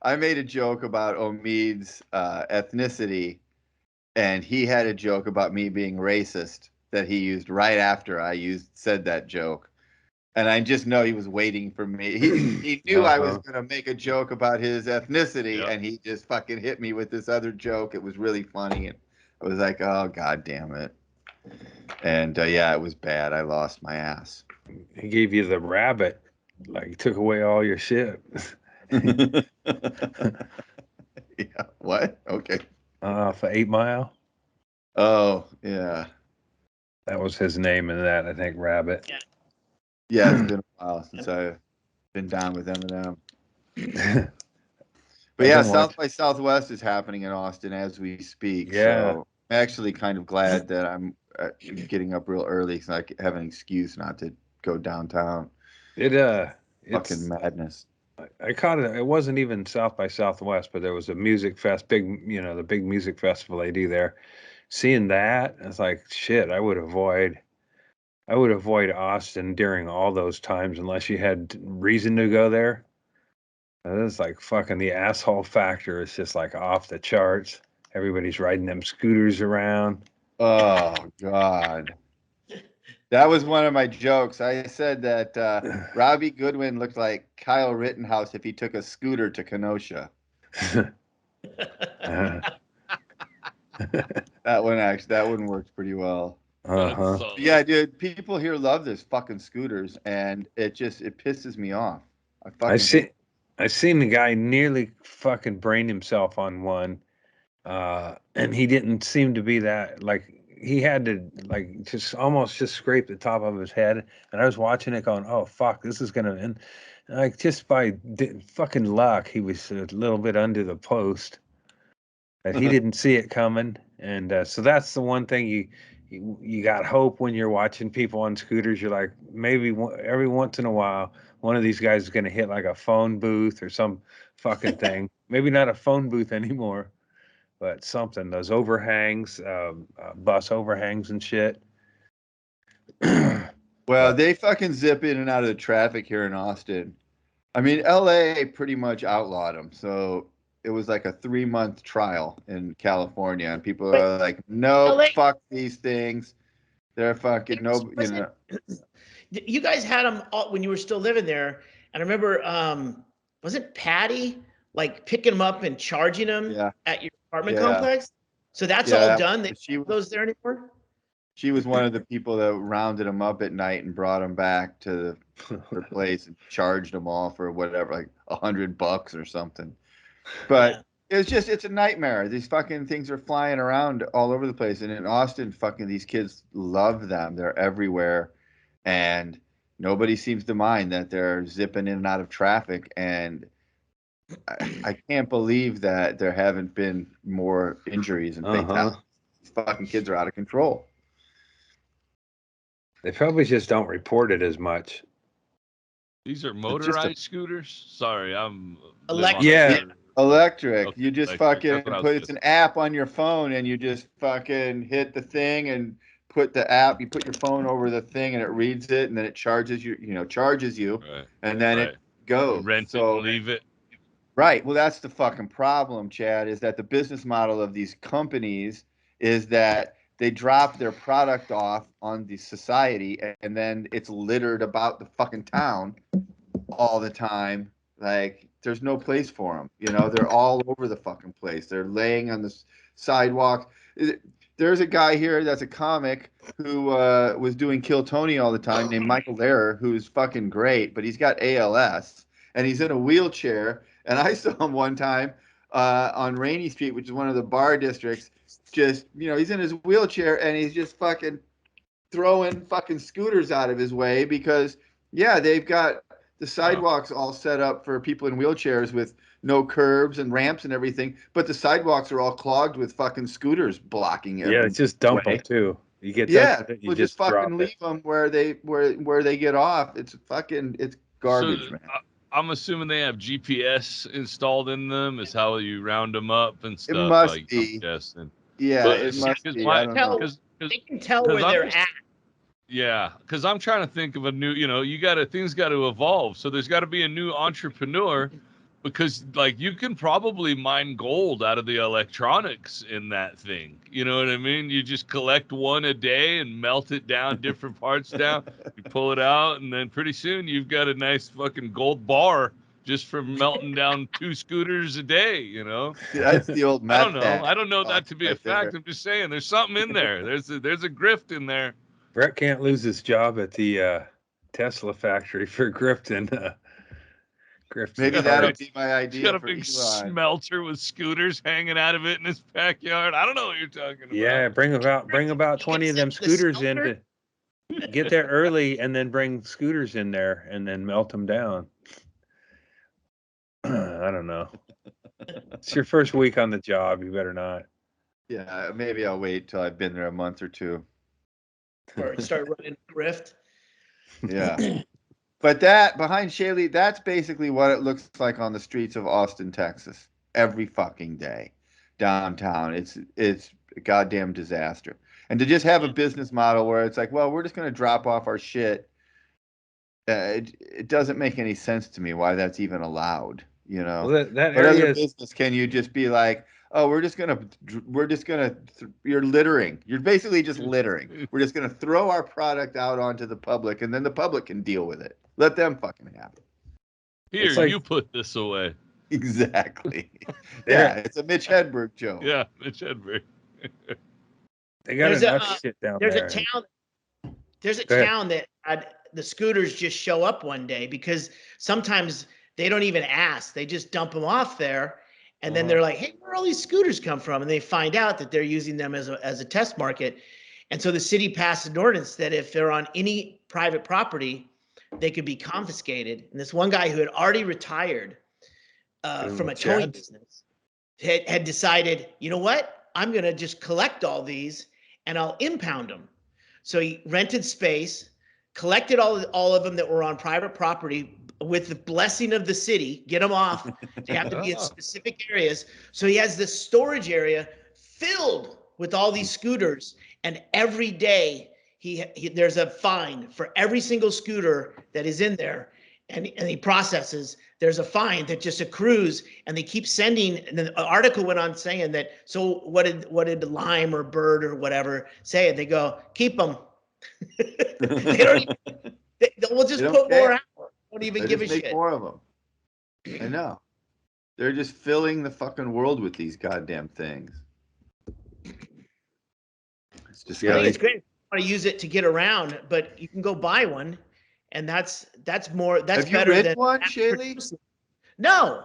a joke about Omid's ethnicity, and he had a joke about me being racist that he used right after I said that joke. And I just know he was waiting for me. He knew I was going to make a joke about his ethnicity, and he just fucking hit me with this other joke. It was really funny. And I was like, oh, God damn it. And it was bad. I lost my ass. He gave you the rabbit, like took away all your shit. Yeah. What? Okay. For 8 Mile. Oh, yeah. That was his name in that, I think, Rabbit. Yeah, it's been a while since I've been down with Eminem. But yeah, South by Southwest is happening in Austin as we speak. Yeah. So I'm actually kind of glad that I'm getting up real early because I have an excuse not to go downtown. It's fucking madness. I caught it. It wasn't even South by Southwest, but there was a music fest, the big music festival they do there. Seeing that, it's like shit. I would avoid Austin during all those times unless you had reason to go there. It's like fucking the asshole factor is just like off the charts. Everybody's riding them scooters around. Oh God. That was one of my jokes. I said that Robbie Goodwin looked like Kyle Rittenhouse if he took a scooter to Kenosha. That one works pretty well. Yeah, dude, people here love this fucking scooters, and it pisses me off. I seen the guy nearly fucking brain himself on one, and he didn't seem to be that like he had to like just almost just scrape the top of his head, and I was watching it going, oh fuck, this is gonna end. Like just by fucking luck, he was a little bit under the post, and he didn't see it coming, and so that's the one thing you got hope when you're watching people on scooters. You're like, maybe every once in a while, one of these guys is going to hit like a phone booth or some fucking thing. Maybe not a phone booth anymore, but something. Those overhangs, bus overhangs and shit. Well, they fucking zip in and out of the traffic here in Austin. I mean, LA pretty much outlawed them. So it was like a 3-month trial in California, and people are like, no, LA, fuck these things. They're fucking no, you know. You guys had them all, when you were still living there, and I remember, wasn't Patty like picking them up and charging them at your apartment complex? So that's all done. They don't those there anymore. She was one of the people that rounded them up at night and brought them back to her place and charged them all for whatever, like $100 or something. But it's a nightmare. These fucking things are flying around all over the place. And in Austin, fucking these kids love them. They're everywhere. And nobody seems to mind that they're zipping in and out of traffic. And I can't believe that there haven't been more injuries and fatalities. These fucking kids are out of control. They probably just don't report it as much. These are motorized scooters? Sorry, I'm electric. Yeah, electric. Okay, you just fucking put it's an app on your phone, and you just fucking hit the thing and put the app. You put your phone over the thing, and it reads it, and then it charges you. And then it goes. Rent it and leave it. Right. Well, that's the fucking problem, Chad. Is that the business model of these companies is that they drop their product off on the society, and then it's littered about the fucking town all the time. Like, there's no place for them. They're all over the fucking place. They're laying on the sidewalk. There's a guy here that's a comic who was doing Kill Tony all the time named Michael Lehrer, who's fucking great, but he's got ALS, and he's in a wheelchair. And I saw him one time on Rainy Street, which is one of the bar districts. Just, he's in his wheelchair, and he's just fucking throwing fucking scooters out of his way because, they've got the sidewalks all set up for people in wheelchairs with no curbs and ramps and everything, but the sidewalks are all clogged with fucking scooters blocking it. Yeah, it's just dump them too. You get you just fucking leave them where they get off. It's garbage, man. I'm assuming they have GPS installed in them. Is how you round them up and stuff. It must be. It must be. They can tell where they're at. Yeah, because I'm trying to think of a new, things got to evolve. So there's got to be a new entrepreneur because, like, you can probably mine gold out of the electronics in that thing. You know what I mean? You just collect one a day and melt it down, different parts down. You pull it out, and then pretty soon you've got a nice fucking gold bar just from melting down 2 scooters a day, That's the old meth. I don't know that to be a fact. I'm just saying there's something in there. There's a grift in there. Brett can't lose his job at the Tesla factory for grifting. Maybe that'll be my idea. He's got a big smelter with scooters hanging out of it in his backyard. I don't know what you're talking about. Yeah, bring about 20 of them scooters in to get there early, and then bring scooters in there and then melt them down. I don't know. It's your first week on the job. You better not. Yeah, maybe I'll wait till I've been there a month or two. Or start running grift. Yeah. But that behind Shaylee, that's basically what it looks like on the streets of Austin, Texas, every fucking day downtown. It's a goddamn disaster. And to just have a business model where it's like, well, we're just going to drop off our shit. It doesn't make any sense to me why that's even allowed. Well, that What other area is business can you just be like, oh, you're littering. You're basically just littering. We're just gonna throw our product out onto the public, and then the public can deal with it. Let them fucking have it. Here, like- you put this away. Exactly. Yeah, it's a Mitch Hedberg joke. Yeah, Mitch Hedberg. they got There's enough shit down There's there. a town. There's a Go ahead. town that had the scooters just show up one day because sometimes they don't even ask. They just dump them off there. And then they're like, hey, where all these scooters come from? And they find out that they're using them as a test market. And so the city passed an ordinance that if they're on any private property, they could be confiscated. And this one guy who had already retired from a towing business had decided, you know what? I'm going to just collect all these and I'll impound them. So he rented space, collected all of them that were on private property with the blessing of the city, get them off. They have to be in specific areas. So he has this storage area filled with all these scooters. And every day there's a fine for every single scooter that is in there. And he processes, there's a fine that just accrues, and they keep sending. And the article went on saying that, so what did Lime or Bird or whatever say? And they go, keep them. They don't even, we'll just put more out. Don't even give a shit. Make more of them. I know. They're just filling the fucking world with these goddamn things. It's just I think it's great if you want to use it to get around, but you can go buy one, and that's more. That's Have you better read than one, Shaylee? No,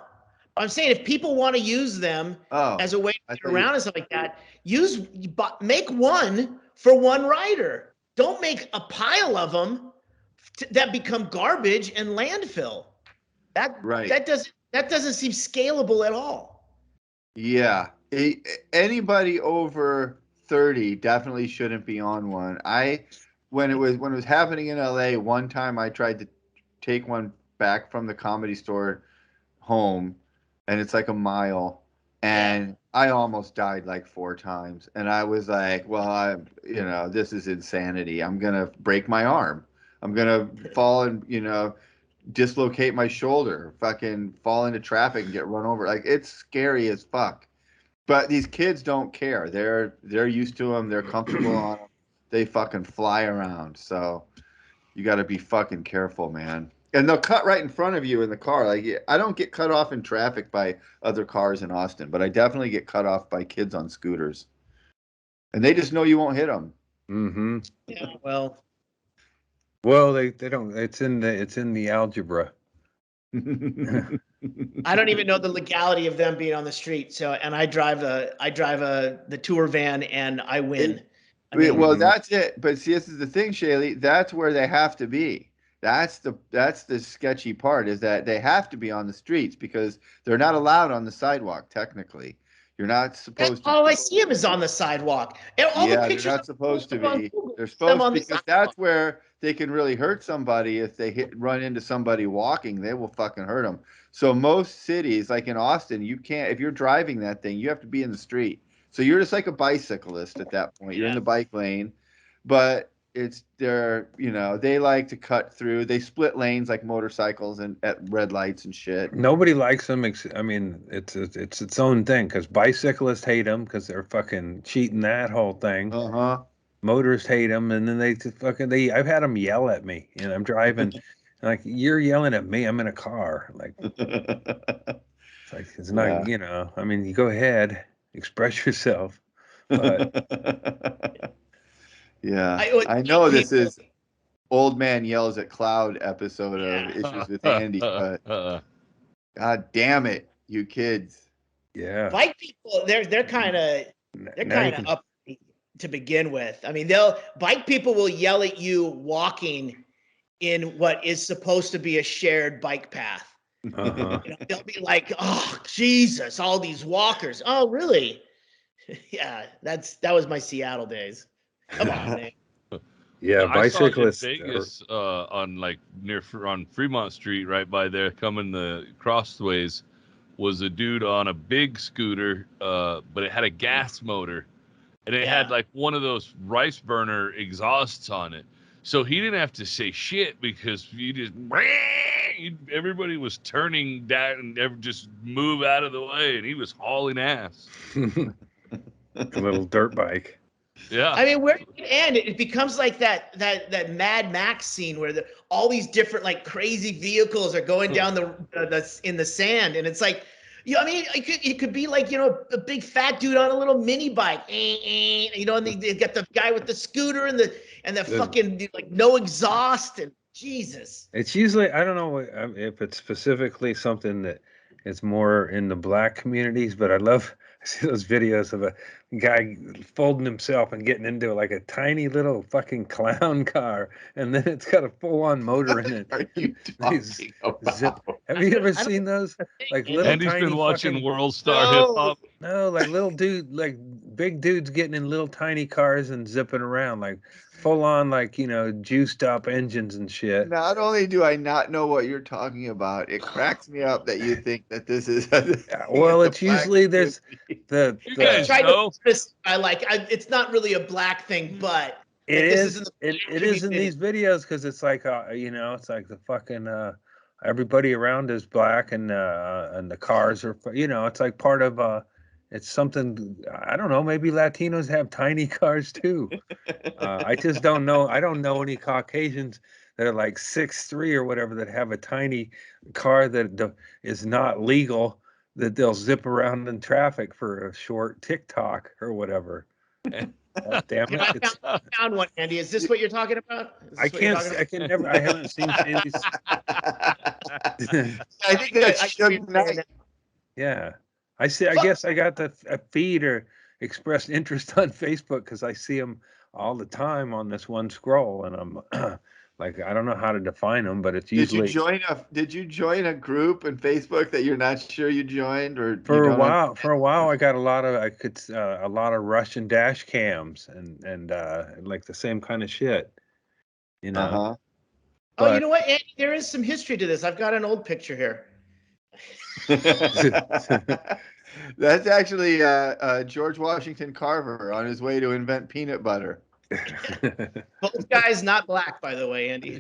I'm saying if people want to use them as a way to get around and stuff like that, make one for one rider. Don't make a pile of them that become garbage and landfill. That doesn't seem scalable at all. Yeah, anybody over 30 definitely shouldn't be on one. When it was happening in LA, one time I tried to take one back from the Comedy Store home, and it's like a mile, and I almost died like 4 times, and I was like, well, this is insanity. I'm gonna break my arm. I'm gonna fall and dislocate my shoulder, fucking fall into traffic and get run over. Like, it's scary as fuck. But these kids don't care. They're used to them. They're comfortable on them. They fucking fly around. So you got to be fucking careful, man. And they'll cut right in front of you in the car. Like, I don't get cut off in traffic by other cars in Austin, but I definitely get cut off by kids on scooters. And they just know you won't hit them. Mm-hmm. Yeah, well, they don't. It's in the algebra. I don't even know the legality of them being on the street. So, and I drive the tour van, and I win. Well, that's it. But see, this is the thing, Shaylee. That's where they have to be. That's the sketchy part, is that they have to be on the streets because they're not allowed on the sidewalk. Technically, you're not supposed to. All I see them is on the sidewalk. And all the pictures they're not supposed to be. They're supposed to, because that's where they can really hurt somebody. If they run into somebody walking, they will fucking hurt them. So most cities, like in Austin, you can't. If you're driving that thing, you have to be in the street. So you're just like a bicyclist at that point. You're in the bike lane, but they like to cut through. They split lanes like motorcycles and at red lights and shit. Nobody likes them. I mean, it's its own thing, because bicyclists hate them because they're fucking cheating that whole thing. Motorists hate them, and then I've had them yell at me, and I'm driving, like, you're yelling at me. I'm in a car. Like, it's not. I mean, you go ahead, express yourself, but. Yeah, I know this is Old Man Yells at Cloud episode of Issues with Andy, but God damn it, you kids. Yeah. Bike people, they're kind of up to begin with. I mean, bike people will yell at you walking in what is supposed to be a shared bike path. They'll be like, "Oh, Jesus, all these walkers." Oh, really? Yeah, that was my Seattle days. Come on, man. Yeah, I saw in bicyclists. Vegas on like on Fremont Street, right by there, coming the crossways, was a dude on a big scooter, but it had a gas motor, and it had like one of those rice burner exhausts on it. So he didn't have to say shit because everybody was turning down and just move out of the way, and he was hauling ass. A little dirt bike. Yeah. I mean, where did it end? It becomes like that Mad Max scene where all these different like crazy vehicles are going down the in the sand, and it's like, I mean, it could be like, a big fat dude on a little mini bike, and they got the guy with the scooter and the fucking like no exhaust, and Jesus. It's usually, I don't know if it's specifically something that is more in the black communities, but I see those videos of a guy folding himself and getting into like a tiny little fucking clown car, and then it's got a full-on motor in it. Are you talking about? Have you ever seen those? Like little Andy's tiny been watching fucking, World Star Hip Hop. no, like big dudes getting in little tiny cars and zipping around, like full on, like, juiced up engines and shit. Not only do I not know what you're talking about, it cracks me up that you think that this is. Well, it's usually there's the You guys Try know. to it's not really a black thing, but it this is it is in these videos because it's like it's like the fucking everybody around is black and the cars are it's like part of it's something, I don't know, maybe Latinos have tiny cars too. I just don't know. I don't know any Caucasians that are like 6'3" or whatever that have a tiny car that is not legal, that they'll zip around in traffic for a short TikTok or whatever. Damn it. I found one, Andy. Is this what you're talking about? I haven't seen Sandy's. I think that's Yeah. I guess I got a feed or expressed interest on Facebook because I see them all the time on this one scroll, and I'm like, I don't know how to define them, but it's usually. Did you join a group in Facebook that you're not sure you joined, or for a while? I got a lot of Russian dash cams and like the same kind of shit, Uh-huh. Oh, you know what, Andy? There is some history to this. I've got an old picture here. That's actually George Washington Carver on his way to invent peanut butter. Both guys not black, by the way, Andy.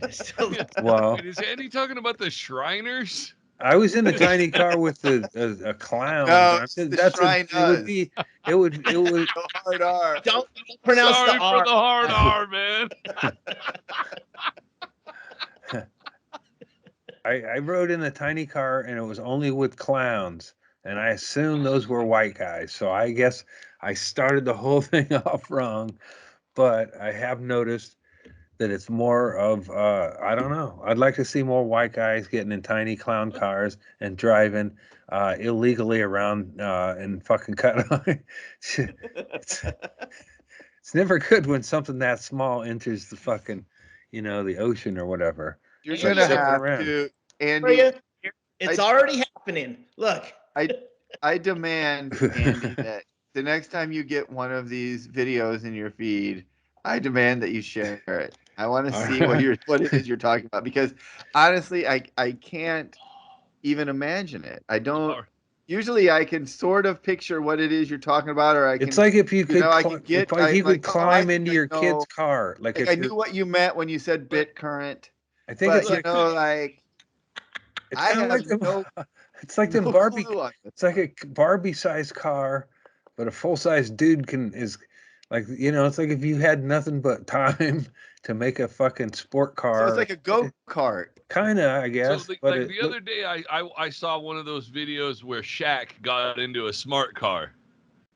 Well, wait, is Andy talking about the Shriners? I was in a tiny car with a clown. No, it would hard R. Don't pronounce Sorry the R. for the hard R, man. I rode in a tiny car, and it was only with clowns, and I assumed those were white guys. So I guess I started the whole thing off wrong, but I have noticed that it's more of I don't know. I'd like to see more white guys getting in tiny clown cars and driving illegally around and fucking cut on. It's never good when something that small enters the fucking, the ocean or whatever. You're gonna have to, Andy. It's already happening. Look. I demand, Andy, that the next time you get one of these videos in your feed, I demand that you share it. I want to see what it is you're talking about, because honestly, I can't even imagine it. I don't. Usually, I can sort of picture what it is you're talking about, or I can. It's like if you could, you could climb into your kid's car. Like if I knew what you meant when you said bit current. I think it's like it's like the Barbie. It's like a Barbie-sized car, but a full-size dude is like, it's like if you had nothing but time to make a fucking sport car. So it's like a go-kart. Kind of, I guess. So the other day, I saw one of those videos where Shaq got into a smart car.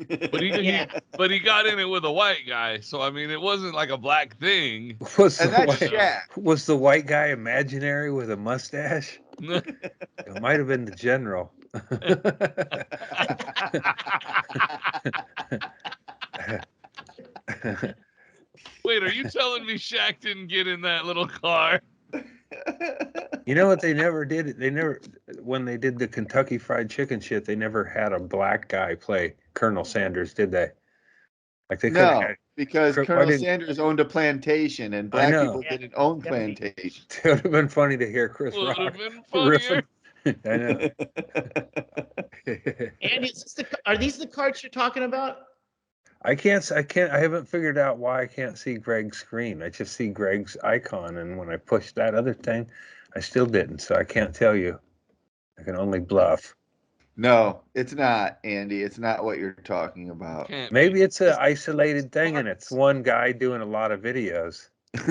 But he got in it with a white guy, so I mean, it wasn't like a black thing. Was the white guy imaginary with a mustache? It might have been the general. Wait, are you telling me Shaq didn't get in that little car? You know what they never did? When they did the Kentucky Fried Chicken shit, they never had a black guy play Colonel Sanders, did they? Like they because Why Colonel didn't Sanders owned a plantation and I black know? people didn't own plantations. It would have been funny to hear Chris Would have Rock been riffing. funnier. I know. Andy, are these the cards you're talking about? I haven't figured out why I can't see Greg's screen. I just see Greg's icon, and when I push that other thing, I still didn't. So I can't tell you. I can only bluff. No, it's not, Andy. It's not what you're talking about. Can't Maybe be. it's an isolated thing, and it's one guy doing a lot of videos.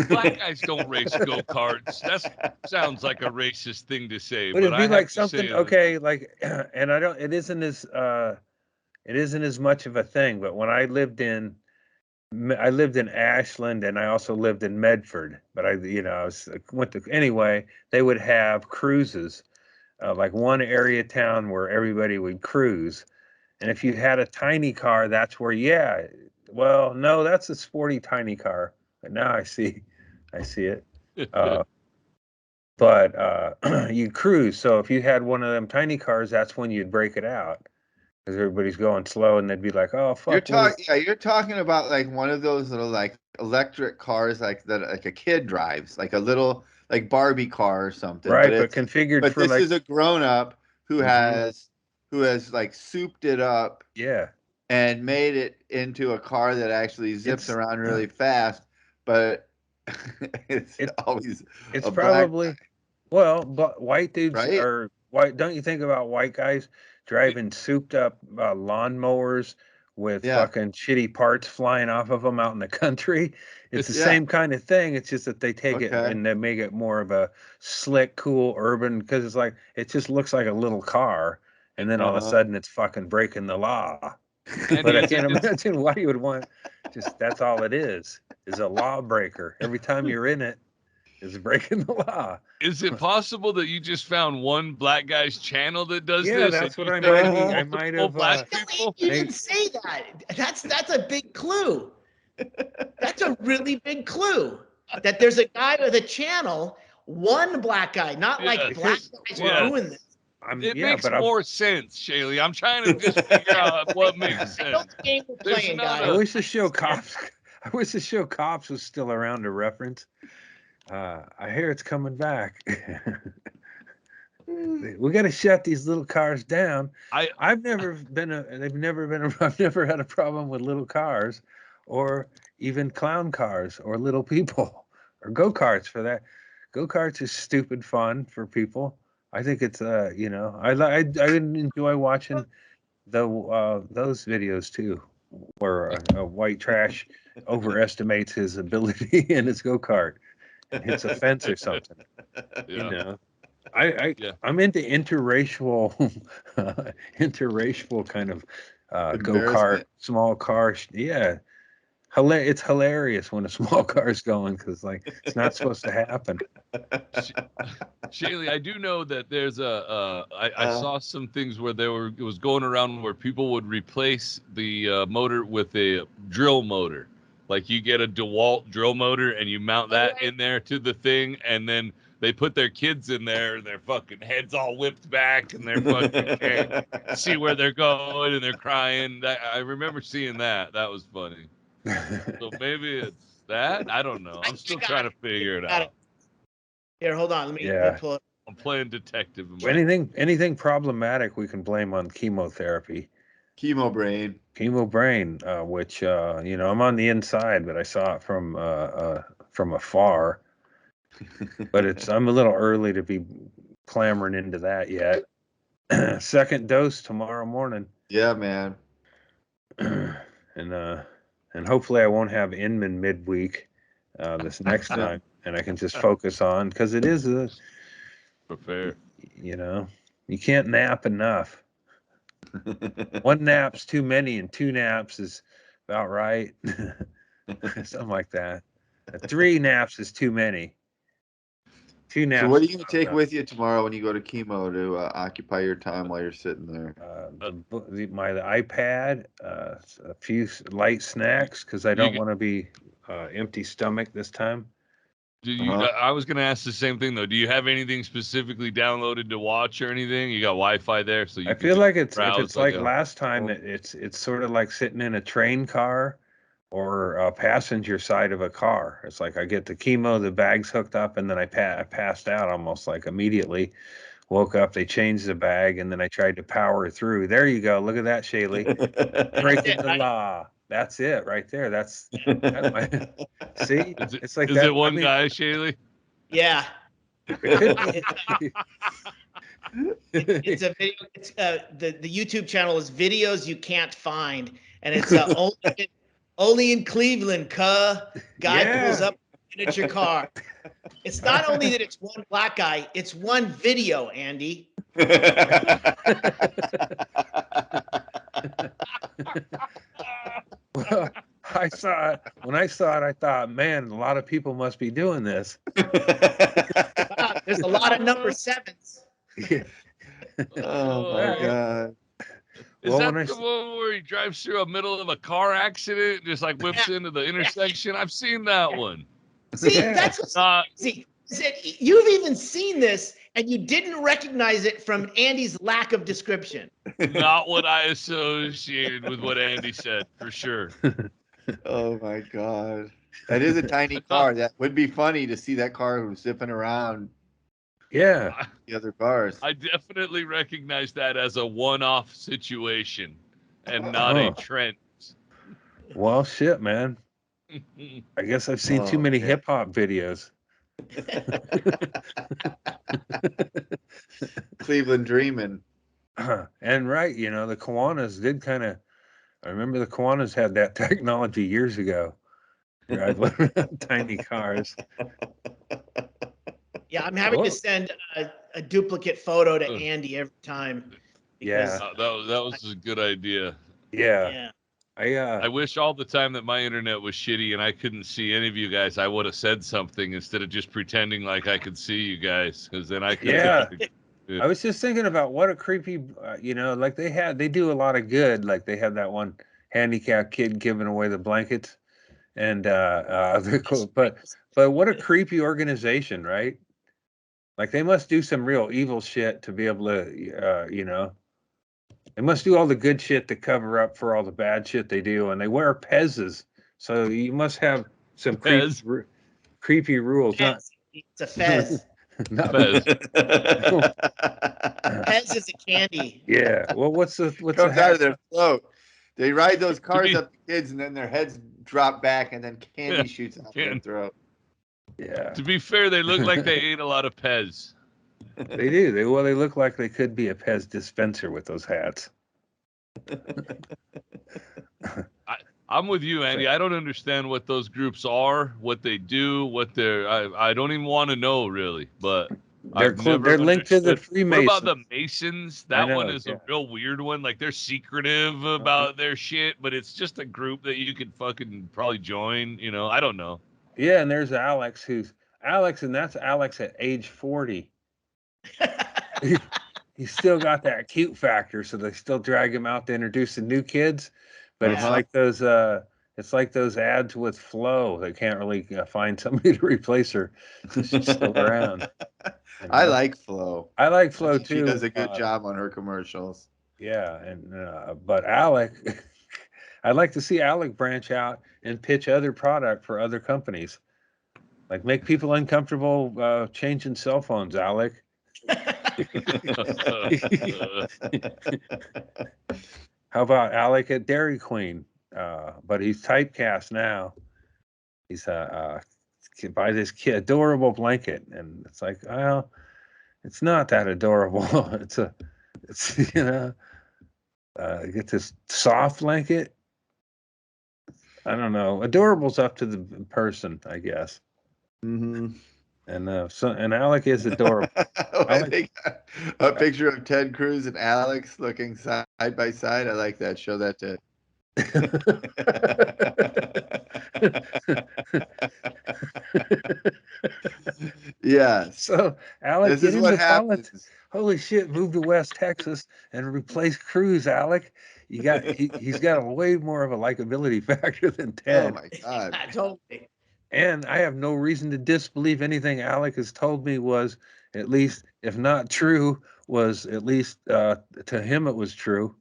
Black guys don't race go-karts. That sounds like a racist thing to say, But but it'd I be have like to something say that. okay, like, and I don't. It isn't as much of a thing. But when I lived in Ashland, and I also lived in Medford. But went to anyway. They would have cruises, like one area town where everybody would cruise. And if you had a tiny car, that's where, yeah. Well, no, that's a sporty tiny car. But now I see it. But you cruise. So if you had one of them tiny cars, that's when you'd break it out because everybody's going slow, and they'd be like, "Oh You're fuck!" you're talking about like one of those little like electric cars like that like a kid drives, like a little like Barbie car or something. Right, but configured for this like, is a grown up who Mhm. has like souped it up Yeah, and made it into a car that actually zips it's around really fast, but it's it always it's a black guy, probably, well, but white dudes right? are white. Don't you think about white guys driving souped up lawnmowers with Yeah. fucking shitty parts flying off of them out in the country? It's the Yeah. same kind of thing. It's just that they take it Okay. and they make it more of a slick, cool, urban, because it's like it just looks like a little car, and then all of a Uh-huh. sudden it's fucking breaking the law. And But I is can't it, imagine why you would want, just that's all it is a lawbreaker. Every time you're in it, is breaking the law. is it possible that you just found one black guy's channel that does Yeah, this, and that's what you I think might it's be. I might multiple have. black No, people? you Hey, didn't say that. That's a big clue. That's a really big clue. That there's a guy with a channel, one black guy, not like Yes. black guys are well, doing this. It yeah, makes but more sense, Shaylee. I'm trying to just figure out what makes I know sense. the game we're There's playing, not I guys. a. wish the show cops. I wish the show cops was still around to reference. I hear it's coming back. We got to shut these little cars down. I've never been They've never been. I've never had a problem with little cars, or even clown cars, or little people, or go karts for that. Go karts is stupid fun for people. I think it's I enjoy watching those videos too, where a white trash overestimates his ability in his go kart and hits a fence or something. You Yeah. know, I Yeah. I'm into interracial interracial kind of go kart, Embarrassment. small cars. Yeah, it's hilarious when a small car's going because like it's not supposed to happen. Shaylee, I do know that there's I saw some things where it was going around where people would replace the motor with a drill motor. Like you get a DeWalt drill motor and you mount that in there to the thing, and then they put their kids in there and their fucking heads all whipped back and they're fucking can't see where they're going and they're crying. I remember seeing that. That was funny. So maybe it's that. I don't know. I'm still trying to figure it out. Here, hold on. Let me Yeah. pull it. I'm playing detective. Anything problematic we can blame on chemotherapy. Chemo brain. Chemo brain, which I'm on the inside, but I saw it from afar. But I'm a little early to be clamoring into that yet. Second dose tomorrow morning. Yeah, man. And hopefully I won't have Inman midweek this next time, and I can just focus on, because it is Prepare. You can't nap enough. One nap's too many, and two naps is about right. Something like that. 3 naps is too many. 2 naps. So what are you going to take with you tomorrow when you go to chemo to occupy your time while you're sitting there? The iPad, a few light snacks, because I don't want to be empty stomach this time. Do you? I was gonna ask the same thing though. Do you have anything specifically downloaded to watch or anything? You got Wi-Fi there, so you. I feel like if browse it's like last time, it's sort of like sitting in a train car passenger side of a car. It's like I get the chemo, the bag's hooked up, and then I passed out almost like immediately. Woke up, they changed the bag, and then I tried to power through. There you go. Look at that, Shaylee. Breaking the law. That's it right there. That's my see. It's like is that. it one guy, Shaylee? Yeah. It could be. It's a video. It's the YouTube channel is videos you can't find, and it's only in Cleveland. Guy pulls up miniature car. It's not only that it's one black guy; it's one video, Andy. Well, I saw it. When I saw it, I thought, man, a lot of people must be doing this. Wow, there's a lot of number 7s. Yeah. Oh my God. Is that the one where he drives through a middle of a car accident and just like whips into the intersection? I've seen that one. See, that's what's crazy. You've even seen this and you didn't recognize it from Andy's lack of description. Not what I associated with what Andy said, for sure. Oh my God. That is a tiny car. That would be funny to see that car zipping around. Yeah. The other cars. I definitely recognize that as a one-off situation and not a trend. Well, shit, man. I guess I've seen too many hip hop videos. Cleveland dreaming. And right, the Kiwanis did kind of. I remember the Kiwanis had that technology years ago. Drive tiny cars. Yeah, I'm having to send a duplicate photo to Andy every time. Yeah, that was a good idea. Yeah. I wish all the time that my internet was shitty and I couldn't see any of you guys. I would have said something instead of just pretending like I could see you guys, because then I could. Yeah. I was just thinking about what a creepy, like they do a lot of good. Like they have that one handicapped kid giving away the blankets, and but what a creepy organization, right? Like they must do some real evil shit to be able to, they must do all the good shit to cover up for all the bad shit they do, and they wear Pez's, so you must have some creepy rules. Fez. It's a Fez. Not Fez. Pez is a candy. Yeah. Well, what's the comes out of their throat? They ride those cars up to kids, and then their heads drop back, and then candy shoots out their throat. Yeah. To be fair, they look like they ate a lot of Pez. They do. They look like they could be a Pez dispenser with those hats. I'm with you, Andy. I don't understand what those groups are, what they do, what they're. I don't even want to know really, but they're linked to the Freemasons. What about the Masons? That one is a real weird one. Like they're secretive about their shit, but it's just a group that you could fucking probably join. I don't know. Yeah, and there's Alex, and that's Alex at age 40. He's still got that cute factor, so they still drag him out to introduce the new kids. But it's like those ads with Flo. They can't really find somebody to replace her. She's still around. I like Flo. I like Flo too. She does a good job on her commercials. Yeah, and but Alec, I'd like to see Alec branch out and pitch other product for other companies. Like make people uncomfortable changing cell phones, Alec. How about Alec at Dairy Queen? But he's typecast now. He's buy this adorable blanket, and it's like, well, it's not that adorable. it's get this soft blanket. I don't know. Adorable's up to the person, I guess. Mm-hmm. And Alec is adorable. I think a picture of Ted Cruz and Alex looking side by side. I like that. Show that to. Yeah. So Alec, this is what happens. Holy shit! Move to West Texas and replace Cruz, Alec. He's got a way more of a likability factor than Ted. Oh my God! Totally. And I have no reason to disbelieve anything Alec has told me was, at least, if not true, was at least to him it was true.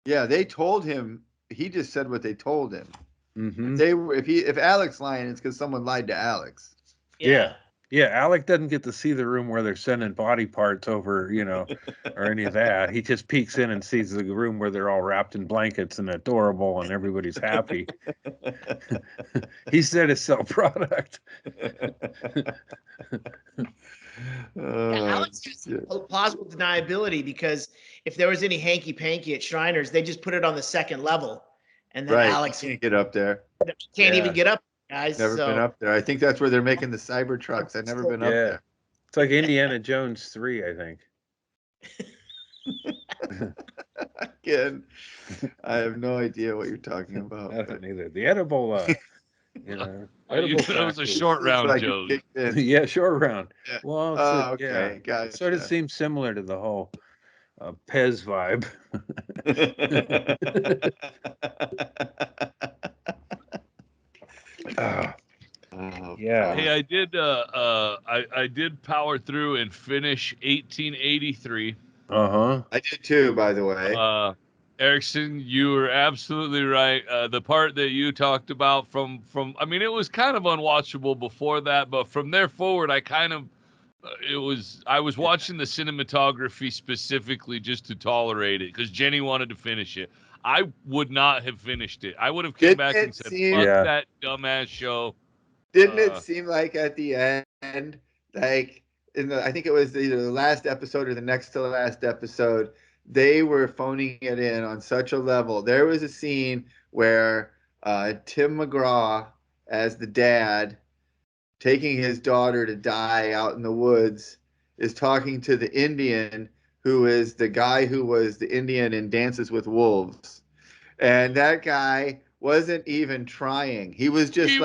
Yeah, they told him. He just said what they told him. Mm-hmm. If Alex lying, it's because someone lied to Alex. Yeah. Alec doesn't get to see the room where they're sending body parts over, or any of that. He just peeks in and sees the room where they're all wrapped in blankets and adorable and everybody's happy. He's there to sell product. Alex has plausible deniability because if there was any hanky panky at Shriners, they just put it on the second level, and then Alex can't get up there. Can't even get up, guys. Never been up there. I think that's where they're making the cyber trucks. I've never been up there. It's like Indiana Jones 3, I think. Again, I have no idea what you're talking about. I don't either. The edible, that was a short round joke. Yeah, short round. Yeah. Well, okay, gotcha. It sort of seems similar to the whole Pez vibe. Yeah. Hey, I did power through and finish 1883. Uh-huh. I did too, by the way. Erickson, you were absolutely right. The part that you talked about from I mean, it was kind of unwatchable before that, but from there forward, I was watching the cinematography specifically just to tolerate it because Jenny wanted to finish it. I would not have finished it. I would have come back and said, fuck that dumbass show. Didn't it seem like at the end, like I think it was either the last episode or the next to the last episode, they were phoning it in on such a level. There was a scene where Tim McGraw, as the dad, taking his daughter to die out in the woods, is talking to the Indian who is the guy who was the Indian in Dances with Wolves. And that guy wasn't even trying. He was just he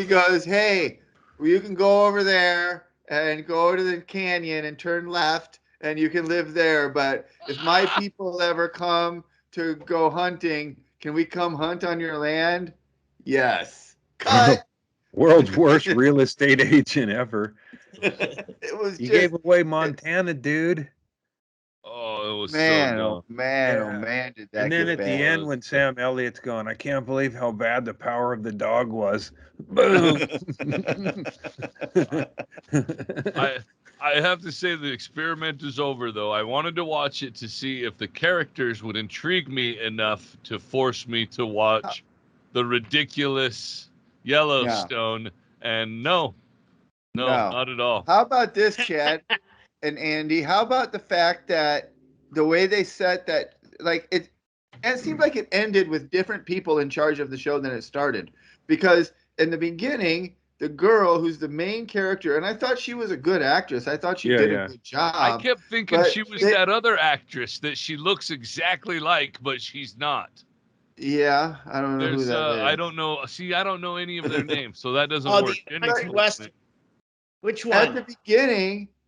goes, hey, you can go over there and go to the canyon and turn left and you can live there. But if my people ever come to go hunting, can we come hunt on your land? Yes. Cut. World's worst real estate agent ever. You gave away Montana, dude. Oh, it was man, so dumb. oh man, did that. And then get at bad. the end, when Sam Elliott's going, I can't believe how bad the power of the dog was. Boom. I have to say the experiment is over, though. I wanted to watch it to see if the characters would intrigue me enough to force me to watch the ridiculous Yellowstone. And no, not at all. How about this, Chad and Andy? How about the fact that the way they set that, like it seemed like it ended with different people in charge of the show than it started, because in the beginning, the girl who's the main character, and I thought she was a good actress. I thought she did a good job. I kept thinking she was that other actress that she looks exactly like, but she's not. Yeah, I don't know who that is. I don't know. See, I don't know any of their names, so that doesn't work. Which one?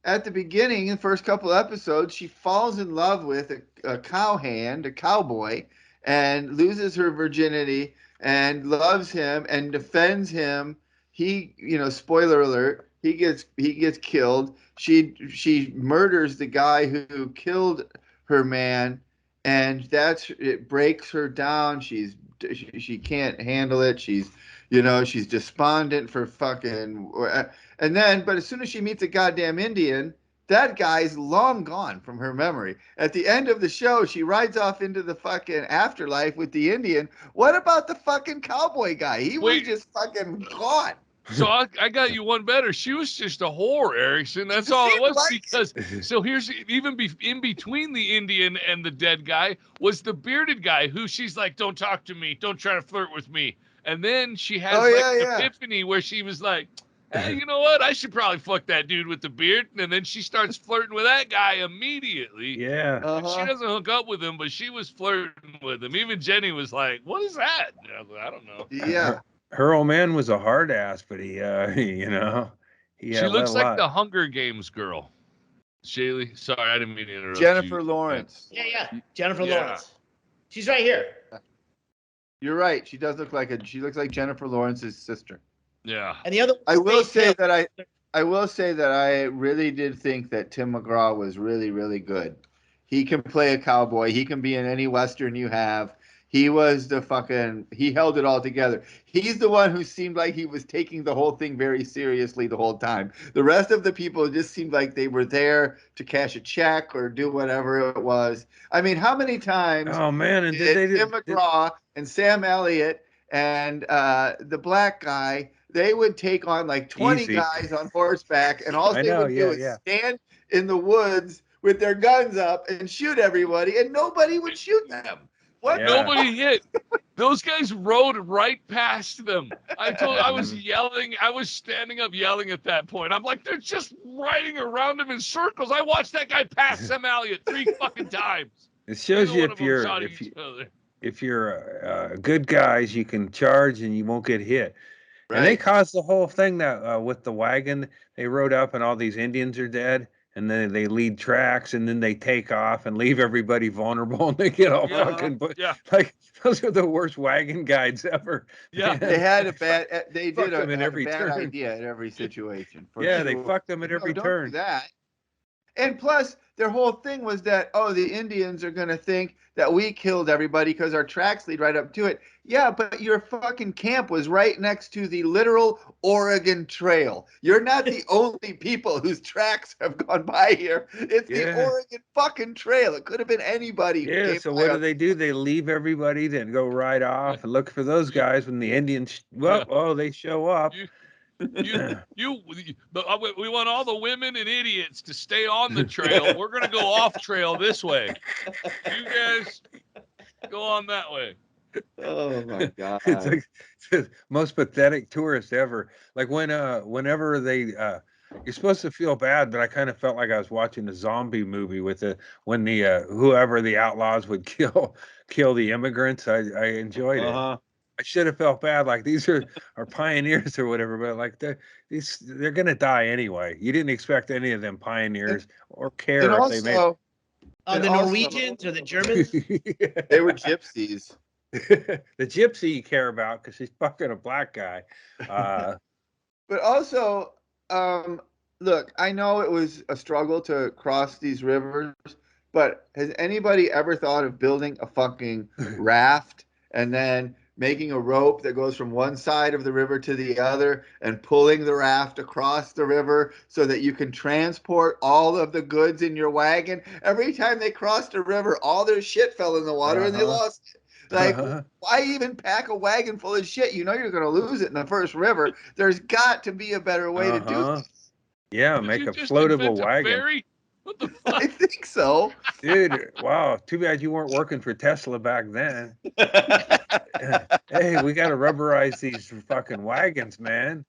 At the beginning, in the first couple episodes, she falls in love with a cowhand, a cowboy, and loses her virginity and loves him and defends him. He, spoiler alert, he gets killed. She murders the guy who killed her man, and it breaks her down. She can't handle it. She's despondent for fucking, but as soon as she meets a goddamn Indian, that guy's long gone from her memory. At the end of the show, she rides off into the fucking afterlife with the Indian. What about the fucking cowboy guy? He was just fucking gone. So I got you one better. She was just a whore, Erickson. That's all it was. Because so here's in between the Indian and the dead guy was the bearded guy who she's like, don't talk to me, don't try to flirt with me. And then she has an epiphany where she was like, hey, you know what? I should probably fuck that dude with the beard. And then she starts flirting with that guy immediately. Yeah. She doesn't hook up with him, but she was flirting with him. Even Jenny was like, what is that? I don't know. Yeah. Her old man was a hard ass, but he she looks like the Hunger Games girl. Shaylee, sorry, I didn't mean to interrupt. Jennifer Lawrence. Yeah. Jennifer Lawrence. She's right here. You're right. She does look she looks like Jennifer Lawrence's sister. Yeah. And the other I will say that I really did think that Tim McGraw was really, really good. He can play a cowboy. He can be in any Western you have. He was he held it all together. He's the one who seemed like he was taking the whole thing very seriously the whole time. The rest of the people just seemed like they were there to cash a check or do whatever it was. I mean, how many times Oh man, and did Tim McGraw and Sam Elliott and the black guy, they would take on like 20 Easy. guys on horseback, and all I they know, would do is stand in the woods with their guns up and shoot everybody, and nobody would shoot them. What? Yeah. Nobody hit. Those guys rode right past them. I was yelling. I was standing up yelling at that point. I'm like, they're just riding around him in circles. I watched that guy pass Sam Elliott 3 fucking times. It shows you if you're good guys, you can charge and you won't get hit. Right. And they caused the whole thing that with the wagon, they rode up and all these Indians are dead. And then they lead tracks, and then they take off and leave everybody vulnerable, and they get all fucking. Like those are the worst wagon guides ever. Yeah, man. They had a bad. They did a bad idea at every situation. They fucked them at every turn. Don't do that. And plus, their whole thing was that, the Indians are going to think that we killed everybody because our tracks lead right up to it. Yeah, but your fucking camp was right next to the literal Oregon Trail. You're not the only people whose tracks have gone by here. It's the Oregon fucking Trail. It could have been anybody. Yeah, so what do? They leave everybody, then go right off and look for those guys when the Indians, they show up. We want all the women and idiots to stay on the trail. We're going to go off trail this way. You guys go on that way. Oh my God. It's like the most pathetic tourist ever. Like whenever they, you're supposed to feel bad, but I kind of felt like I was watching a zombie movie when whoever the outlaws would kill the immigrants. I enjoyed it. I should have felt bad, like these are pioneers or whatever, but like they're gonna die anyway. You didn't expect any of them pioneers or care if they made. The Norwegians or the Germans? They were gypsies. The gypsy you care about because she's fucking a black guy. But also, look, I know it was a struggle to cross these rivers, but has anybody ever thought of building a fucking raft and then making a rope that goes from one side of the river to the other and pulling the raft across the river so that you can transport all of the goods in your wagon? Every time they crossed a river, all their shit fell in the water and they lost it. Like, why even pack a wagon full of shit? You know you're going to lose it in the first river. There's got to be a better way to do this. Yeah, make a floatable wagon. What the fuck? I think so. Dude, wow. Too bad you weren't working for Tesla back then. Hey, we got to rubberize these fucking wagons, man.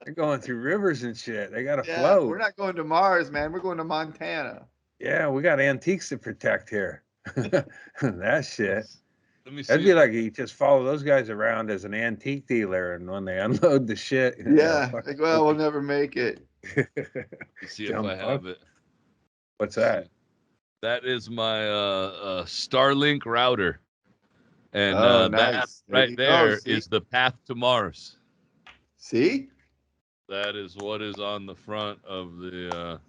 They're going through rivers and shit. They got to float. We're not going to Mars, man. We're going to Montana. Yeah, we got antiques to protect here. That shit. Let me see. That'd be like you just follow those guys around as an antique dealer, and when they unload the shit. We'll never make it. Let's see if I have it. What's that? That is my Starlink router. And nice. that right there is the path to Mars. See? That is what is on the front of the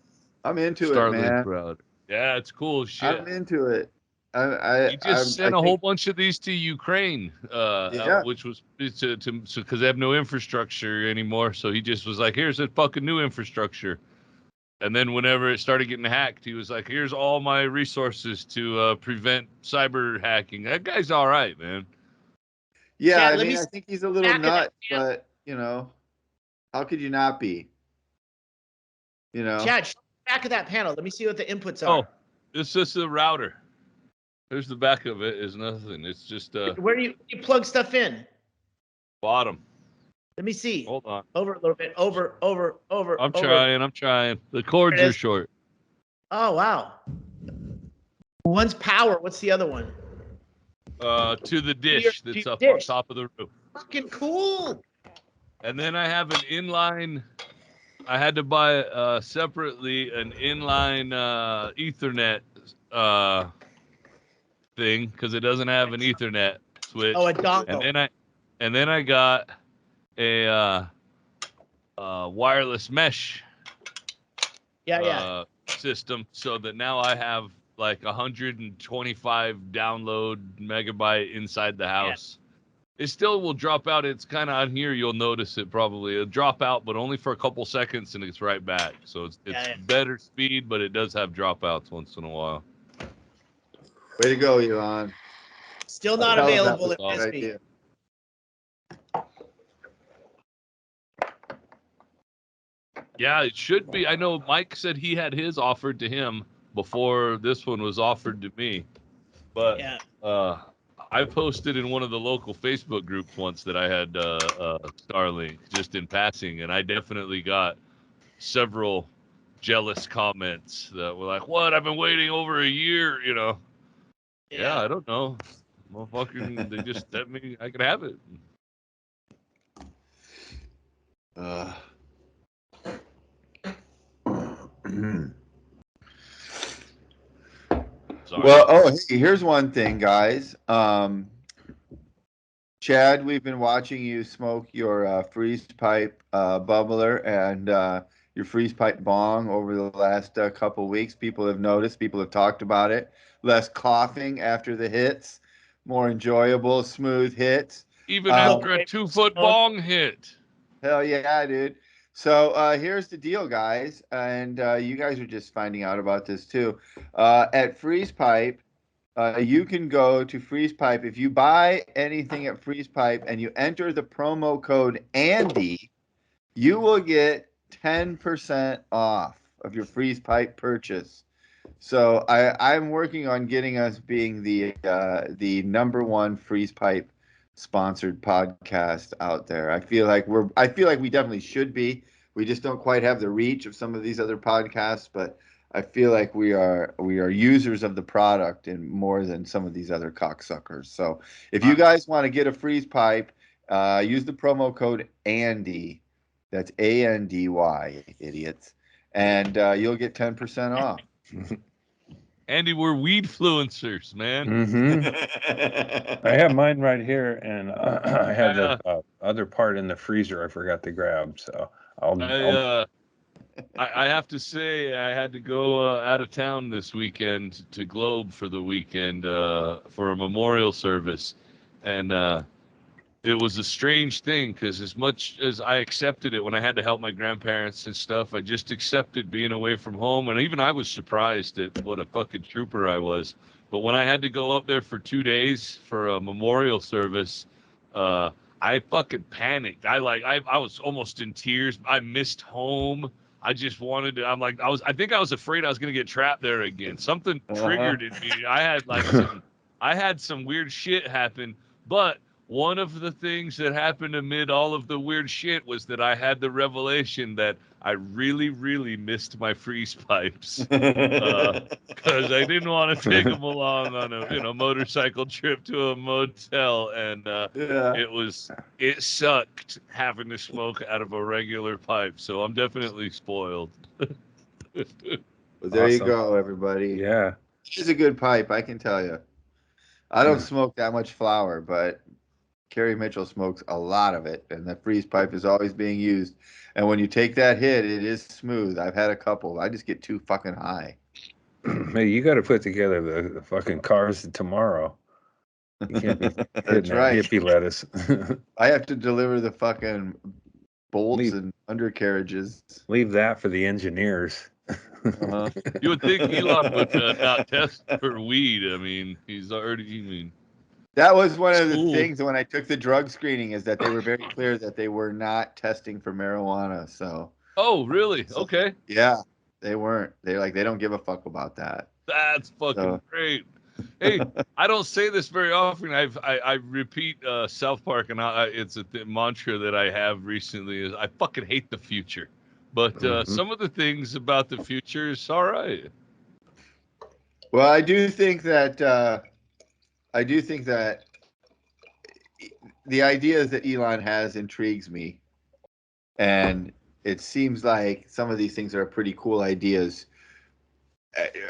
I'm into Starlink it, man. router. Yeah, it's cool shit. I'm into it. He just sent a whole bunch of these to Ukraine, which was because they have no infrastructure anymore. So he just was like, "Here's a fucking new infrastructure." And then whenever it started getting hacked, he was like, "Here's all my resources to prevent cyber hacking." That guy's all right, man. Yeah, Chad, I think he's a little nuts, but how could you not be? Chad, back of that panel. Let me see what the inputs are. Oh, it's just a router. There's the back of it. Is nothing. It's just where do you plug stuff in? Bottom. Let me see. Hold on. Over a little bit. Over. I'm trying. The cords are short. Oh wow. One's power. What's the other one? To the dish that's up on top of the roof. Fucking cool. And then I have an inline. I had to buy separately an inline Ethernet thing because it doesn't have an Ethernet switch. Oh, a dongle. And then I got a wireless mesh system, so that now I have like 125 download megabyte inside the house. It still will drop out. It's kind of on here. You'll notice it probably. It'll drop out, but only for a couple seconds, and it's right back. So it's better speed, but it does have dropouts once in a while. Way to go, Elon. Still not available in this Yeah, it should be. I know Mike said he had his offered to him before this one was offered to me. But I posted in one of the local Facebook groups once that I had Starlink just in passing, and I definitely got several jealous comments that were like, "What? I've been waiting over a year," you know. Yeah, I don't know. Motherfucking, they just sent me. I could have it. Well, hey, here's one thing, guys. Chad, we've been watching you smoke your freeze pipe bubbler and your freeze pipe bong over the last couple weeks. People have noticed. People have talked about it. Less coughing after the hits. More enjoyable, smooth hits. Even after a 2-foot bong hit. Hell yeah, dude. So here's the deal, guys, and you guys are just finding out about this too. At Freeze Pipe, you can go to Freeze Pipe. If you buy anything at Freeze Pipe and you enter the promo code Andy, you will get 10% off of your Freeze Pipe purchase. So I'm working on getting us being the #1 Freeze Pipe sponsored podcast out there. I feel like we definitely should be. We just don't quite have the reach of some of these other podcasts, but I feel like we are users of the product and more than some of these other cocksuckers. So if you guys want to get a freeze pipe, use the promo code Andy. That's ANDY, idiots, and you'll get 10% off. Andy, we're weed-fluencers, man. Mm-hmm. I have mine right here, and I have the other part in the freezer I forgot to grab. So I have to say I had to go out of town this weekend to Globe for the weekend for a memorial service, and it was a strange thing because as much as I accepted it when I had to help my grandparents and stuff, I just accepted being away from home. And even I was surprised at what a fucking trooper I was. But when I had to go up there for 2 days for a memorial service, I fucking panicked. I was almost in tears. I missed home. I just wanted to, I think I was afraid I was going to get trapped there again. Something triggered in me. I had some weird shit happen, but one of the things that happened amid all of the weird shit was that I had the revelation that I really, really missed my freeze pipes because I didn't want to take them along on a motorcycle trip to a motel, and it sucked having to smoke out of a regular pipe. So I'm definitely spoiled. Well, there you go, everybody. Yeah, it's a good pipe, I can tell you. I don't smoke that much flower, but Kerry Mitchell smokes a lot of it, and the freeze pipe is always being used. And when you take that hit, it is smooth. I've had a couple. I just get too fucking high. Hey, you got to put together the fucking cars tomorrow. You can't be That's right. Hippie lettuce. I have to deliver the fucking bolts and undercarriages. Leave that for the engineers. You would think Elon would not test for weed. I mean, he's already. That was one of the things when I took the drug screening, is that they were very clear that they were not testing for marijuana. So. Oh, really? Okay. Yeah, they weren't. They don't give a fuck about that. That's fucking great. Hey, I don't say this very often. I repeat South Park, and it's a mantra that I have recently is I fucking hate the future, but some of the things about the future is all right. Well, I do think that the ideas that Elon has intrigues me, and it seems like some of these things are pretty cool ideas.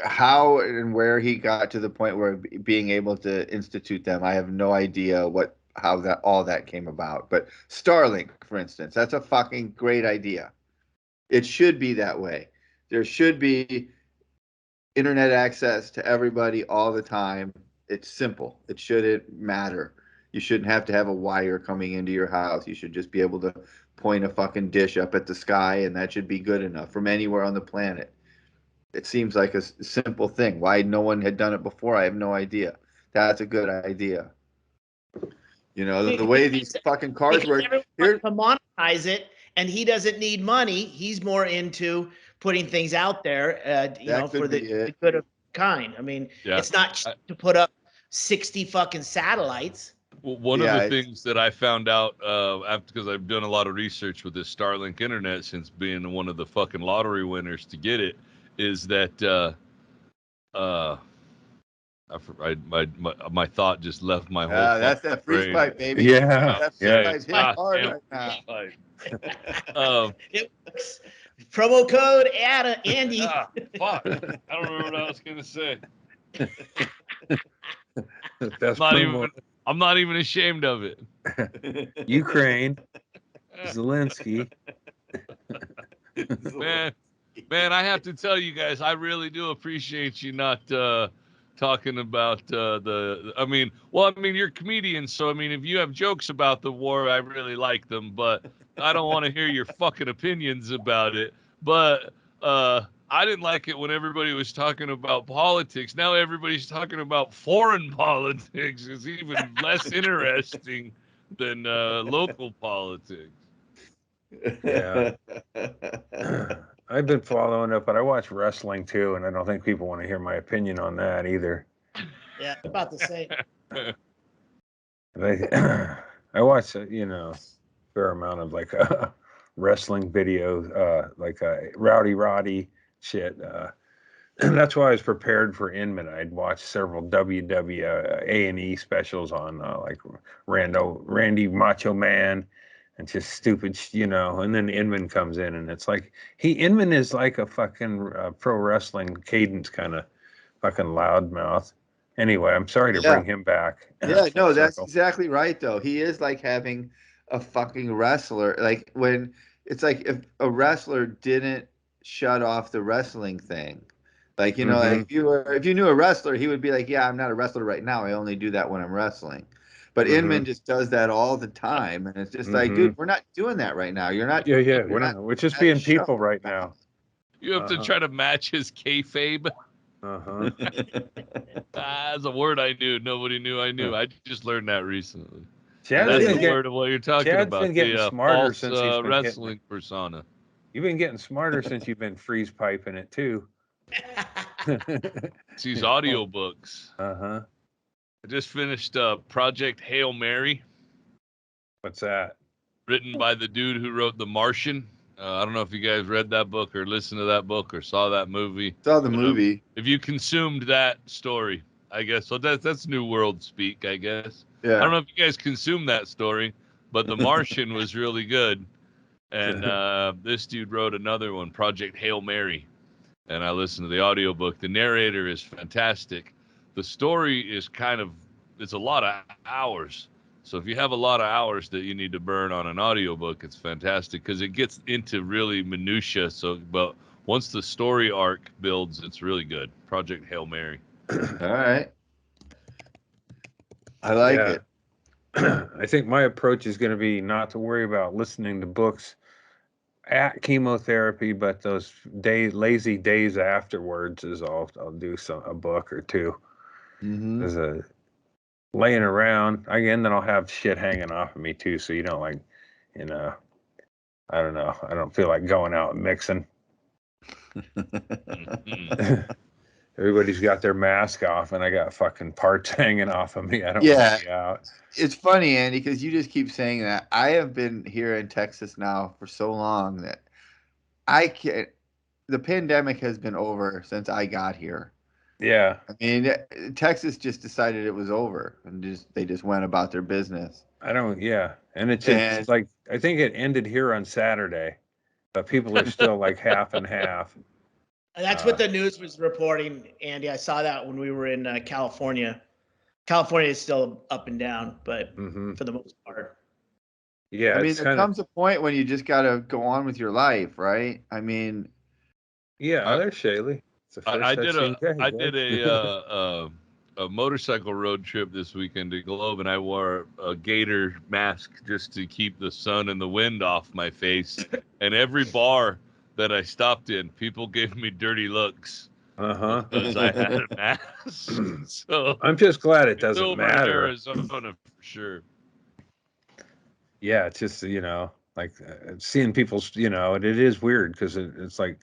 How and where he got to the point where being able to institute them, I have no idea how all that came about. But Starlink, for instance, that's a fucking great idea. It should be that way. There should be internet access to everybody all the time. It's simple. It shouldn't matter. You shouldn't have to have a wire coming into your house. You should just be able to point a fucking dish up at the sky, and that should be good enough from anywhere on the planet. It seems like a simple thing. Why no one had done it before, I have no idea. That's a good idea. You know, the way these fucking cars Because work. everyone Here, wants to monetize it, and he doesn't need money. He's more into putting things out there, that for could be the it. good of kind. I mean, Yeah. it's not cheap to put up 60 fucking satellites. Well, one of the things that I found out because I've done a lot of research with this Starlink internet since being one of the fucking lottery winners to get it, is that my thought just left my whole. That's that freeze brain. pipe, baby. Yeah. That freeze Yeah. pipe's hitting hard right now. It works. Promo code Andy. Fuck. I don't remember what I was gonna say. That's I'm not even ashamed of it. Ukraine, Zelensky. Man, I have to tell you guys, I really do appreciate you not talking about you're comedians, so I mean, if you have jokes about the war, I really like them, but I don't want to hear your fucking opinions about it. But I didn't like it when everybody was talking about politics. Now everybody's talking about foreign politics. It's even less interesting than local politics. Yeah. I've been following it, but I watch wrestling too, and I don't think people want to hear my opinion on that either. Yeah, about the same. I watch, fair amount of like wrestling videos, Rowdy Roddy shit. That's why I was prepared for Inman. I'd watched several A&E specials on like Randy Macho Man and just stupid, and then Inman comes in and it's like, Inman is like a fucking pro wrestling cadence kind of fucking loudmouth. Anyway, I'm sorry to bring him back. Yeah, no, that's exactly right, though. He is like having a fucking wrestler. Like when it's like if a wrestler didn't shut off the wrestling thing, like like if you knew a wrestler, he would be like, yeah, I'm not a wrestler right now. I only do that when I'm wrestling. But Inman just does that all the time, and it's just like, dude, we're not doing that right now. You're not. Yeah, we're not. We're just being people right now. You have to try to match his kayfabe. That's a word I knew. Nobody knew I knew. I just learned that recently. That's the word of what you're talking about. Chad's been getting smarter false, since he's been wrestling persona. You've been getting smarter since you've been freeze piping it too. It's these audiobooks. I just finished Project Hail Mary. What's that? Written by the dude who wrote The Martian. I don't know if you guys read that book or listened to that book or saw that movie. Saw the movie. If you consumed that story, I guess. So that's New World speak, I guess. Yeah. I don't know if you guys consumed that story, but The Martian was really good. And this dude wrote another one, Project Hail Mary. And I listened to the audiobook. The narrator is fantastic. The story is it's a lot of hours. So if you have a lot of hours that you need to burn on an audiobook, it's fantastic because it gets into really minutia. But once the story arc builds, it's really good. Project Hail Mary. All right. I like it. I think my approach is going to be not to worry about listening to books at chemotherapy, but those lazy days afterwards is I'll do a book or two. There's a laying around again, then I'll have shit hanging off of me too, so you don't like, I don't know, I don't feel like going out and mixing. Everybody's got their mask off and I got fucking parts hanging off of me. I don't want to be out. It's funny, Andy, because you just keep saying that. I have been here in Texas now for so long that I can't. The pandemic has been over since I got here. Yeah. I mean, Texas just decided it was over and they just went about their business. And it's like, I think it ended here on Saturday, but people are still like half and half. That's what the news was reporting, Andy. I saw that when we were in California. California is still up and down, but for the most part. Yeah. I mean, there comes a point when you just got to go on with your life, right? I mean. Yeah, there's Shaylee. It's the first I've seen I did a motorcycle road trip this weekend to Globe, and I wore a gator mask just to keep the sun and the wind off my face. And every bar that I stopped in, people gave me dirty looks because I had a mask. So I'm just glad it doesn't matter. In Arizona for sure. Yeah, it's just like seeing people's and it is weird because it's like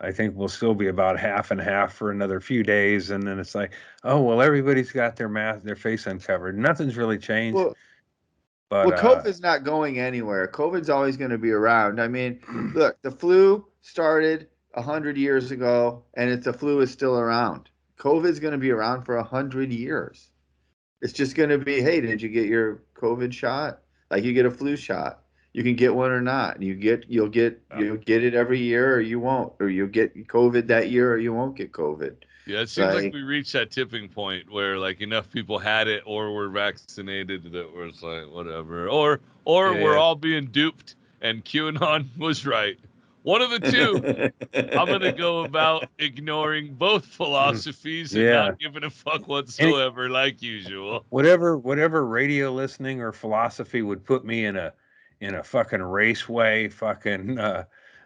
I think we'll still be about half and half for another few days, and then it's like, oh well, everybody's got their mask, their face uncovered. Nothing's really changed. Well, COVID's not going anywhere. COVID's always going to be around. I mean, look, the flu started 100 years ago, and the flu is still around. COVID's going to be around for 100 years. It's just going to be, hey, did you get your COVID shot? Like you get a flu shot. You can get one or not. You'll get it every year, or you won't, or you'll get COVID that year, or you won't get COVID. Yeah, it seems like we reached that tipping point where like enough people had it or were vaccinated that was like whatever, or we're all being duped and QAnon was right. One of the two. I'm gonna go about ignoring both philosophies and not giving a fuck whatsoever, like usual. Whatever radio listening or philosophy would put me in a fucking raceway, fucking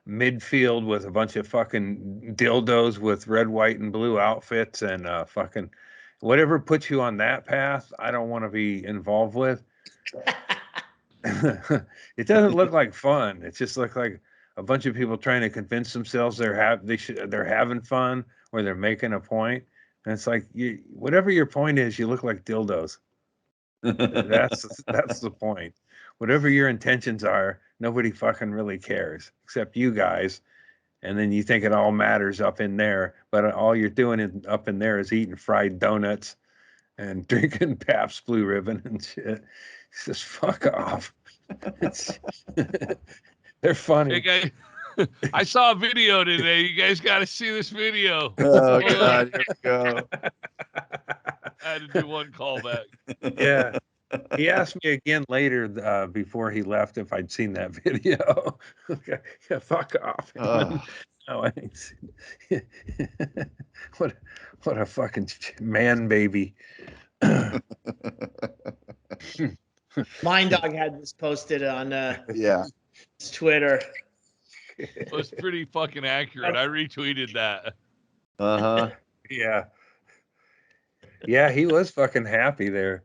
midfield with a bunch of fucking dildos with red, white, and blue outfits and fucking whatever puts you on that path, I don't want to be involved with. It doesn't look like fun. It just looks like a bunch of people trying to convince themselves they're having fun or they're making a point. And it's like whatever your point is, you look like dildos. That's the point. Whatever your intentions are, nobody fucking really cares except you guys. And then you think it all matters up in there, but all you're doing up in there is eating fried donuts and drinking Pabst Blue Ribbon and shit. It's just fuck off. They're funny. Hey guys, I saw a video today. You guys got to see this video. Oh God, here we go. I had to do one callback. Yeah. He asked me again later before he left if I'd seen that video. Okay. Yeah, fuck off. No, I ain't seen it. What a fucking man baby. Mind Dog had this posted on his Twitter. It was pretty fucking accurate. I retweeted that. Yeah. Yeah, he was fucking happy there.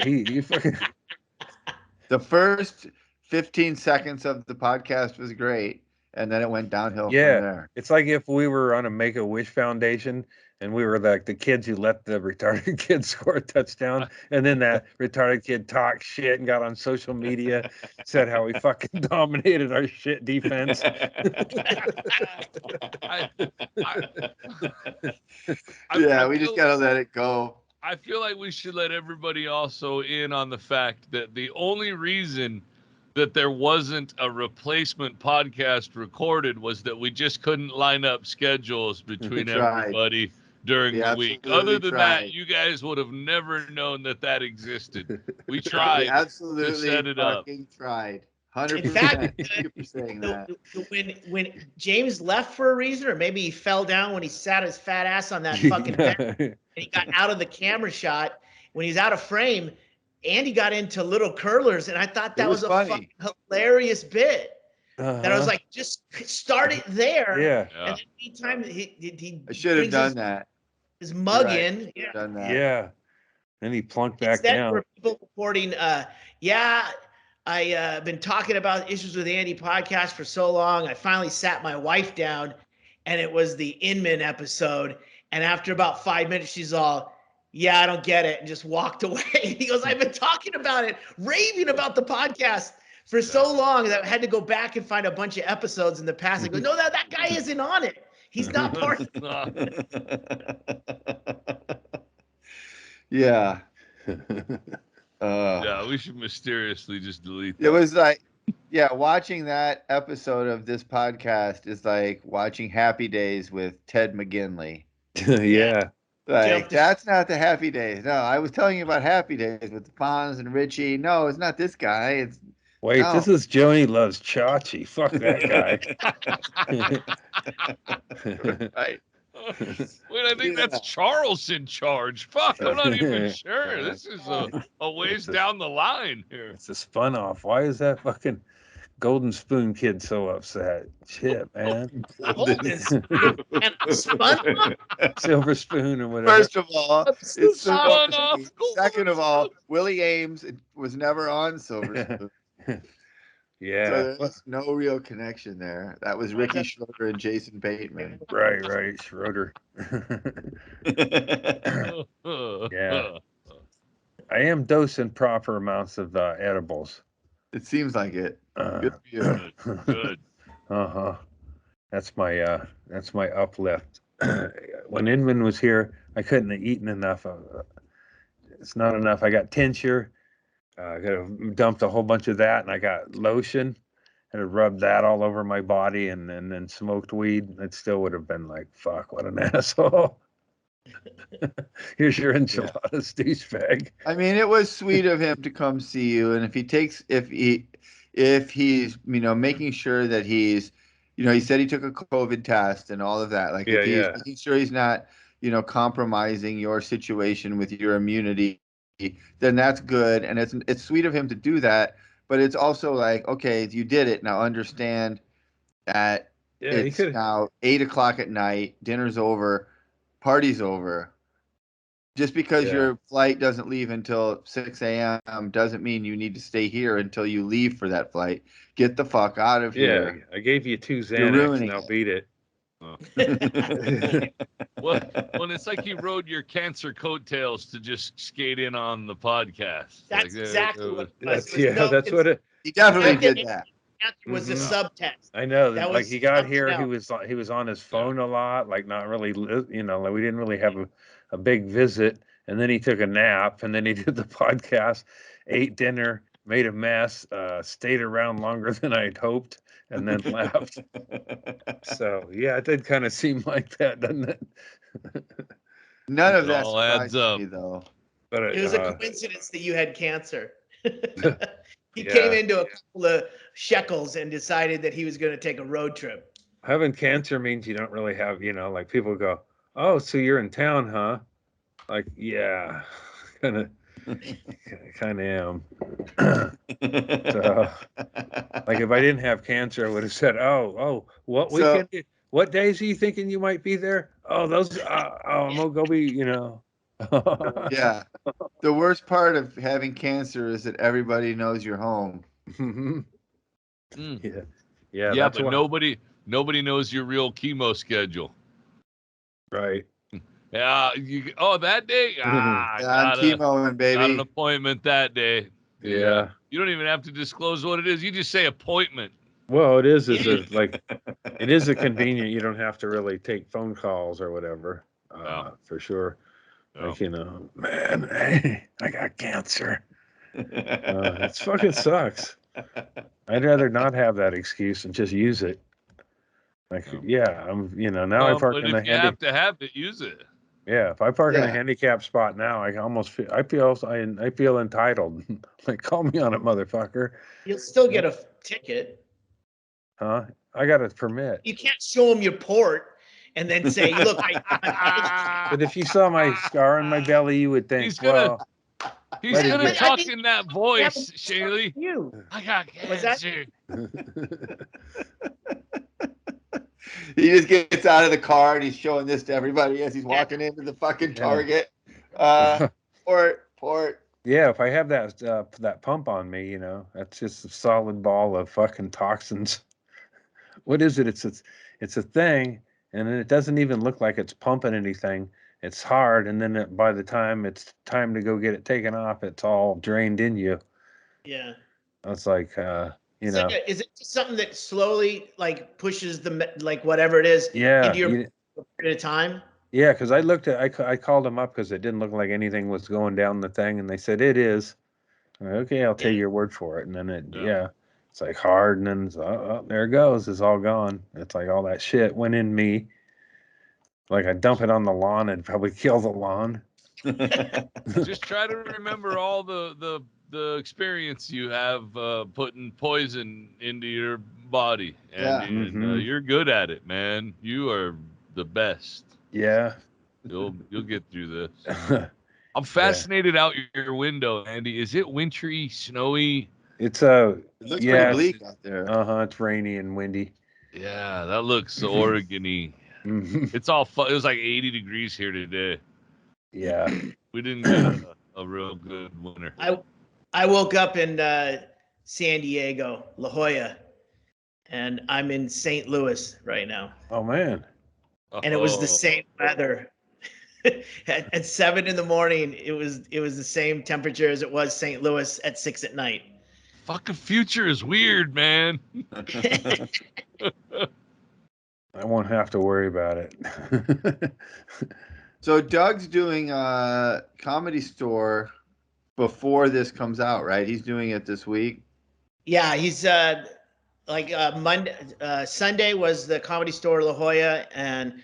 He fucking. The first 15 seconds of the podcast was great, and then it went downhill from there. It's like if we were on a Make-A-Wish Foundation and we were like the kids who let the retarded kid score a touchdown, and then that retarded kid talked shit and got on social media, said how we fucking dominated our shit defense. We just gotta let it go. I feel like we should let everybody also in on the fact that the only reason that there wasn't a replacement podcast recorded was that we just couldn't line up schedules between everybody during the week. Other than that, you guys would have never known that existed. We tried to set it up. Tried. 100%. In fact, Thank you for saying that. When James left for a reason, or maybe he fell down when he sat his fat ass on that fucking bench, and he got out of the camera shot, when he's out of frame, Andy got into little curlers, and I thought that was a fucking hilarious bit. That I was like, just start it there. Yeah. And then anytime he I should have done that. His mug in. Yeah. Done that. Yeah. Then he plunked back down. Where people reporting, I've been talking about Issues with Andy podcast for so long. I finally sat my wife down, and it was the Inman episode. And after about 5 minutes, she's all, I don't get it, and just walked away. He goes, I've been talking about it, raving about the podcast for so long that I had to go back and find a bunch of episodes in the past. I go, no, that guy isn't on it. He's not part of it. Yeah. We should mysteriously just delete that. It was like, watching that episode of this podcast is like watching Happy Days with Ted McGinley. Yeah. Like, that's not the Happy Days. No, I was telling you about Happy Days with the Fonz and Richie. No, it's not this guy. Wait, No. this is Joni Loves Chachi. Fuck that guy. Right. Wait, I think that's Charles in charge. Fuck, I'm not even sure. This is a ways down the line here. It's a spun off. Why is that fucking Golden Spoon kid so upset? Shit, man. Golden Spoon and spun off. Silver Spoon or whatever. First of all, it's Spun supposed to off be. Golden Second of all, Spoon. Willie Ames was never on Silver Spoon. Yeah. So there's no real connection there. That was Ricky Schroeder and Jason Bateman. Right, Schroeder. Yeah. I am dosing proper amounts of edibles. It seems like it. Good for you. Good. Uh-huh. That's my uplift. When Inman was here, I couldn't have eaten enough. It's not enough. I got tincture. I dumped a whole bunch of that, and I got lotion, and I rubbed that all over my body, and then smoked weed. It still would have been like, fuck, what an asshole. Here's your enchiladas, douchebag. I mean, it was sweet of him to come see you, and if he's making sure that he's he said he took a COVID test and all of that. Like if he's making sure he's not compromising your situation with your immunity, then that's good, and it's sweet of him to do that. But it's also like, okay, you did it. Now understand that it's now 8 o'clock at night, dinner's over, party's over. Just because your flight doesn't leave until 6 a.m. doesn't mean you need to stay here until you leave for that flight. Get the fuck out of here. Yeah, I gave you 2 Xanax, now beat it. Well, it's like you rode your cancer coattails to just skate in on the podcast. That's exactly what it was. That's what it. He definitely did that. Cancer was a subtext. I know. Like he got here, he was on his phone a lot, like not really, like we didn't really have a big visit. And then he took a nap, and then he did the podcast, ate dinner, made a mess, stayed around longer than I'd hoped, and then left. So yeah, it did kind of seem like that, doesn't it? None of that all adds up, me, though. But it was a coincidence that you had cancer. He came into a couple of shekels and decided that he was going to take a road trip. Having cancer means you don't really have, like people go, "Oh, so you're in town, huh?" Like, yeah, kind of am. So, like, if I didn't have cancer, I would have said, "Oh, what weekend? What days are you thinking you might be there? Oh, those. I'm gonna go be, Yeah. The worst part of having cancer is that everybody knows you're home. Yeah, but nobody knows your real chemo schedule. Right. Yeah, that day? I'm chemoing, baby. Got an appointment that day. Yeah. You don't even have to disclose what it is. You just say appointment. Well, it is a convenient. You don't have to really take phone calls or whatever, for sure. Like, man, hey, I got cancer. It fucking sucks. I'd rather not have that excuse and just use it. Like, I'm, now I park in the you have to have it, use it. Yeah, if I park in a handicap spot now, I feel entitled. Like, call me on it, motherfucker. You'll still get a ticket. Huh? I got a permit. You can't show them your port and then say, "Look, But if you saw my scar on my belly, you would think, he's gonna talk in that voice, Shaylee. I got cancer. He just gets out of the car and he's showing this to everybody as he's walking into the fucking Target. Port. Yeah, if I have that pump on me, that's just a solid ball of fucking toxins. What is it? It's a thing, and then it doesn't even look like it's pumping anything. It's hard, and then by the time it's time to go get it taken off, it's all drained in you. Yeah. It's like, is it just something that slowly pushes whatever it is into your period of time? Yeah, because I called them up because it didn't look like anything was going down the thing, and they said it is. Okay, I'll take your word for it. And then it's like hard, and then there it goes. It's all gone. It's like all that shit went in me. Like I dump it on the lawn and probably kill the lawn. Just try to remember all the the experience you have putting poison into your body, and, you're good at it, man. You are the best. Yeah. You'll get through this. I'm fascinated out your window, Andy. Is it wintry, snowy? It's it looks pretty bleak out there. It's rainy and windy. Yeah, that looks Oregon-y. It's all fun. It was like 80 degrees here today. Yeah. We didn't get a real good winter. I woke up in San Diego, La Jolla, and I'm in St. Louis right now. Oh man. And it was the same weather. At 7 in the morning, it was the same temperature as it was St. Louis at 6 at night. Fucking future is weird, man. I won't have to worry about it. So Doug's doing a Comedy Store before this comes out, right? He's doing it this week. Yeah, he's Monday, Sunday was the Comedy Store La Jolla, and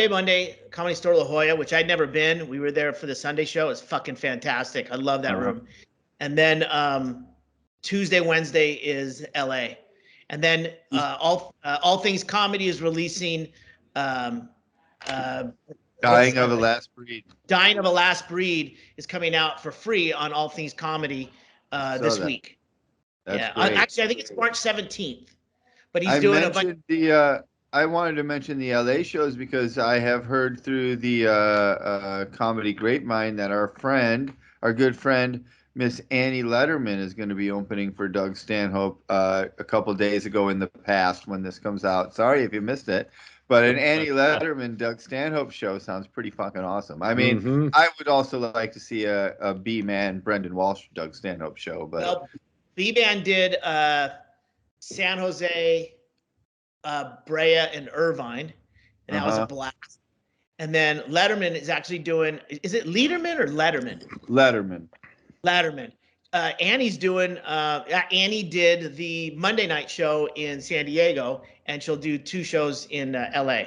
Monday, Comedy Store La Jolla, which I'd never been. We were there for the Sunday show. It's fucking fantastic. I love that room. And then Tuesday, Wednesday is LA. And then All Things Comedy is releasing Dying of a Last Breed. Dying of a Last Breed is coming out for free on All Things Comedy this week. That's great. Actually, I think it's March 17th. But he's doing a bunch. I wanted to mention the LA shows because I have heard through the comedy grapevine that our good friend, Miss Annie Letterman, is going to be opening for Doug Stanhope a couple days ago in the past when this comes out. Sorry if you missed it. But an Annie Letterman, Doug Stanhope show sounds pretty fucking awesome. I mean, I would also like to see a B-Man, Brendan Walsh, Doug Stanhope show. But well, B-Man did San Jose, Brea, and Irvine, and that was a blast. And then Letterman is actually doing, is it Lederman or Letterman? Letterman. Annie's doing, Annie did the Monday night show in San Diego, and she'll do 2 shows in LA.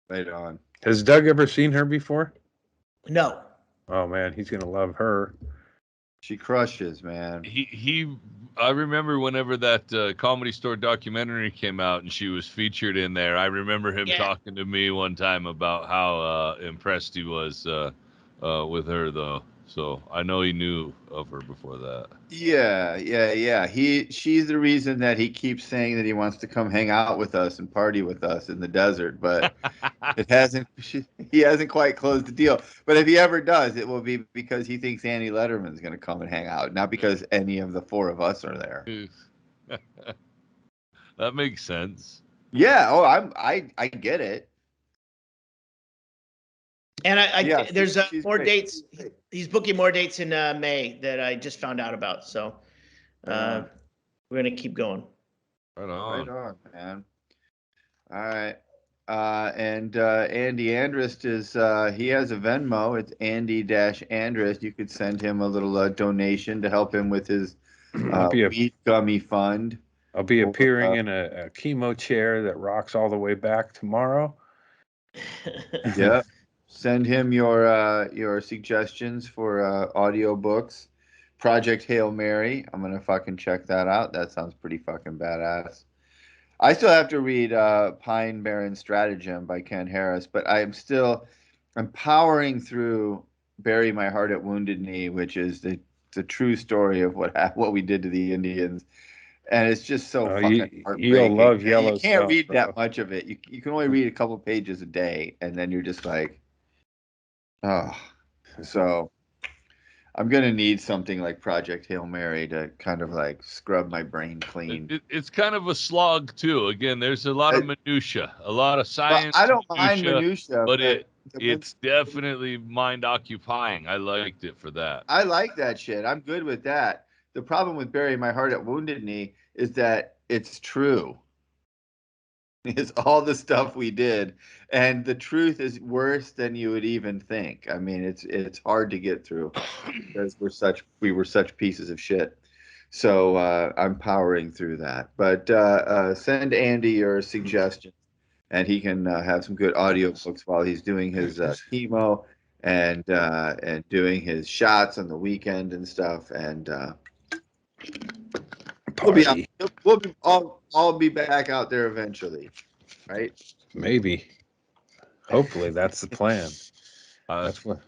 Right on. Has Doug ever seen her before? No. Oh man, he's gonna love her. She crushes, man. I remember whenever that Comedy Store documentary came out and she was featured in there. I remember him talking to me one time about how impressed he was with her, though. So I know he knew of her before that. Yeah. She's the reason that he keeps saying that he wants to come hang out with us and party with us in the desert, but he hasn't quite closed the deal. But if he ever does, it will be because he thinks Annie Letterman's going to come and hang out, not because any of the 4 of us are there. That makes sense. Yeah. Oh, I get it. And there's more dates. He's booking more dates in May that I just found out about. So we're gonna keep going. Right on, man. All right. And Andy Andrist is he has a Venmo. It's Andy-Andrist. You could send him a little donation to help him with his weed gummy fund. I'll be appearing in a chemo chair that rocks all the way back tomorrow. Yeah. Send him your suggestions for audiobooks. Project Hail Mary. I'm gonna fucking check that out. That sounds pretty fucking badass. I still have to read Pine Barren Stratagem by Ken Harris, but I'm powering through Bury My Heart at Wounded Knee, which is the true story of what we did to the Indians. And it's just so fucking heartbreaking. You'll love yellow You can't read bro. that much of it. You can only read a couple pages a day, and then you're just like, oh. So I'm going to need something like Project Hail Mary to kind of like scrub my brain clean. It's kind of a slog, too. Again, there's a lot of minutia, a lot of science. I don't mind minutia, but it's definitely mind-occupying. I liked it for that. I like that shit. I'm good with that. The problem with Bury My Heart at Wounded Knee is that it's true. It's all the stuff we did, and the truth is worse than you would even think. I mean, it's hard to get through because we were such pieces of shit. So I'm powering through that. But send Andy your suggestions, and he can have some good audio books while he's doing his chemo and doing his shots on the weekend and stuff. And we'll be out, we'll be all be back out there eventually, right? Maybe. Hopefully, that's the plan. That's what.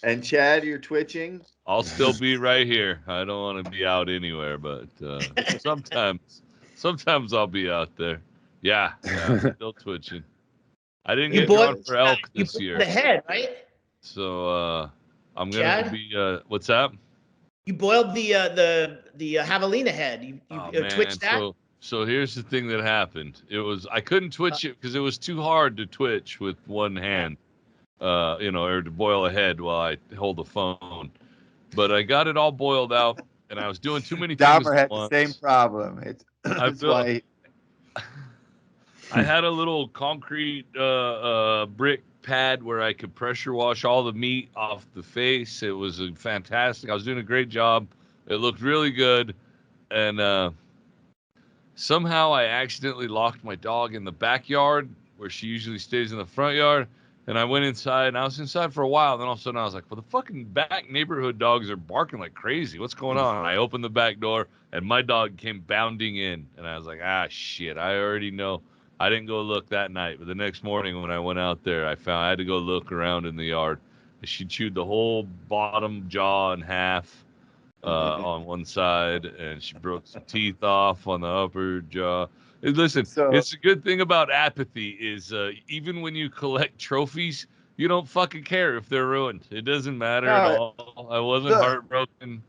And Chad, you're twitching. I'll still be right here. I don't want to be out anywhere, but sometimes I'll be out there. Yeah, still twitching. I didn't get drawn for elk this year. The head, right? So I'm gonna be. What's that? You boiled the javelina head. You twitched that. So here's the thing that happened. I couldn't twitch it because it was too hard to twitch with one hand. Or to boil a head while I hold the phone. But I got it all boiled out, and I was doing too many things Dahmer had the same problem. I had a little concrete brick pad where I could pressure wash all the meat off the face. It was fantastic. I was doing a great job. It looked really good. And somehow I accidentally locked my dog in the backyard where she usually stays in the front yard. And I went inside, and I was inside for a while. And then all of a sudden, I was like, well, the fucking back neighborhood dogs are barking like crazy. What's going on? And I opened the back door, and my dog came bounding in. And I was like, shit, I already know. I didn't go look that night. But the next morning when I went out there, I had to go look around in the yard. She chewed the whole bottom jaw in half on one side, and she broke some teeth off on the upper jaw. Listen, it's a good thing about apathy is even when you collect trophies, you don't fucking care if they're ruined. It doesn't matter at all. I wasn't heartbroken.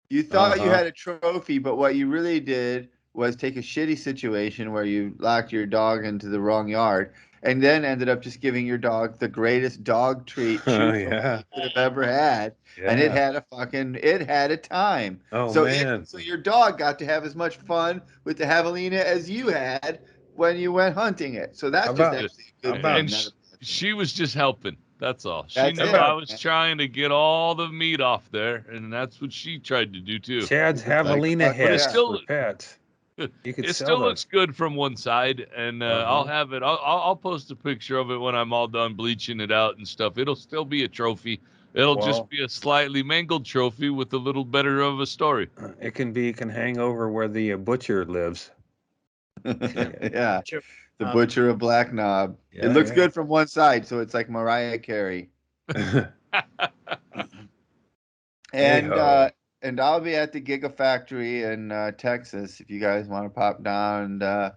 You thought you had a trophy, but what you really did was take a shitty situation where you locked your dog into the wrong yard and then ended up just giving your dog the greatest dog treat you could have ever had. Yeah. And it had a time. So your dog got to have as much fun with the javelina as you had when you went hunting it. So that's actually a good thing. And she was just helping. That's all. She knew I was trying to get all the meat off there, and that's what she tried to do too. Chad's javelina head for pets. It still looks good from one side, and I'll have it. I'll post a picture of it when I'm all done bleaching it out and stuff. It'll still be a trophy. It'll just be a slightly mangled trophy with a little better of a story. It can hang over where the butcher lives. Yeah, the butcher of Black Knob. Yeah, it looks good from one side, so it's like Mariah Carey. And I'll be at the Gigafactory in Texas if you guys want to pop down and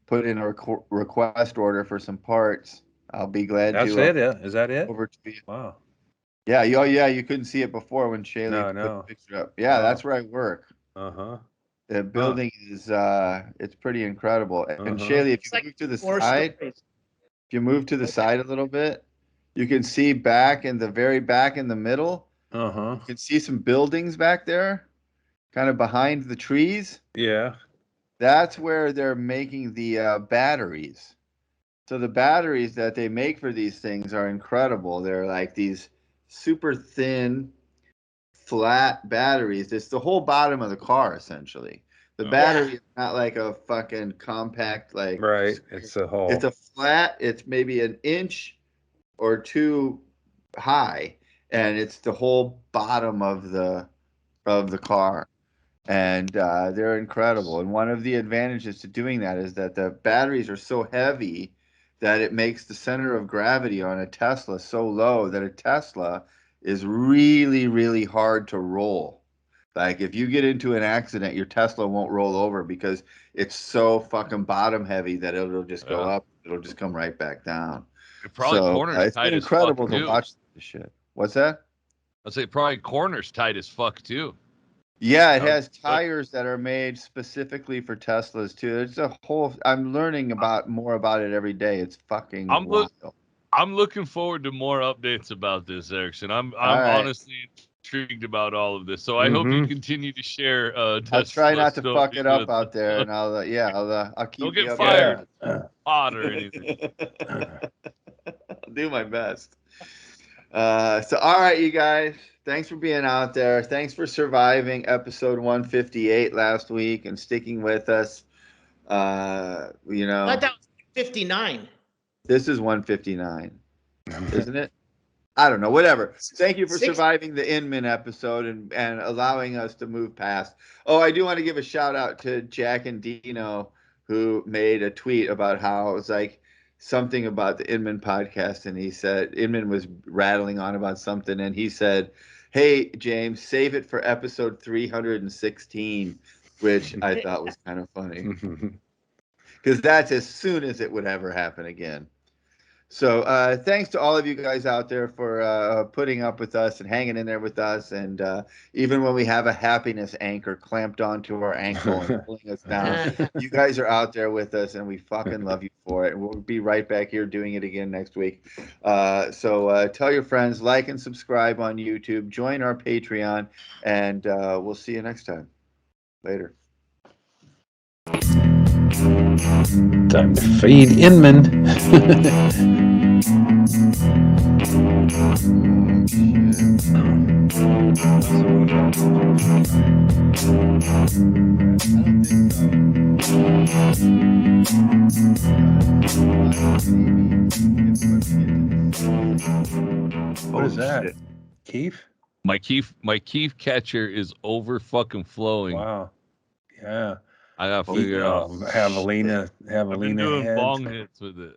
put in a request order for some parts. I'll be glad to. That's it? Is that it? Over to you. Wow. Yeah. You couldn't see it before when Shaylee put the picture up. Yeah, that's where I work. The building is it's pretty incredible. And Shaylee, if you move to the side, a little bit, you can see back in the middle. You can see some buildings back there, kind of behind the trees. Yeah. That's where they're making the batteries. So the batteries that they make for these things are incredible. They're like these super thin, flat batteries. It's the whole bottom of the car, essentially. The battery is not like a fucking compact, like... Right, it's a whole... It's a flat, it's maybe an inch or two high. And it's the whole bottom of the car, and they're incredible. And one of the advantages to doing that is that the batteries are so heavy that it makes the center of gravity on a Tesla so low that a Tesla is really, really hard to roll. Like if you get into an accident, your Tesla won't roll over because it's so fucking bottom heavy that it'll just go up. It'll just come right back down. It probably corners it's been incredible to watch this shit. What's that? I'd say probably corners tight as fuck too. Yeah, it has tires that are made specifically for Teslas too. It's a whole. I'm learning more about it every day. It's fucking wild. I'm looking forward to more updates about this, Erickson. I'm honestly intrigued about all of this. So I hope you continue to share. I'll try not to fuck it up out there, and I'll keep. Don't get fired, hot or anything. I'll do my best. So all right, you guys, thanks for being out there. Thanks for surviving episode 158 last week and sticking with us. I thought that was 59. This is 159, isn't it? I don't know, whatever. Thank you for surviving the Inman episode and allowing us to move past. Oh, I do want to give a shout out to Jack and Dino, who made a tweet about how it was like something about the Inman podcast. And he said, Inman was rattling on about something. And he said, hey, James, save it for episode 316, which I thought was kind of funny. Because that's as soon as it would ever happen again. So thanks to all of you guys out there for putting up with us and hanging in there with us. And even when we have a happiness anchor clamped onto our ankle and pulling us down, you guys are out there with us, and we fucking love you for it. And we'll be right back here doing it again next week. So tell your friends, like and subscribe on YouTube, join our Patreon, and we'll see you next time. Later. Time to feed Inman. What is that? Keef? My Keef catcher is over fucking flowing. Wow. Yeah. I gotta figure out. Javelina I've been doing heads. bong hits with it.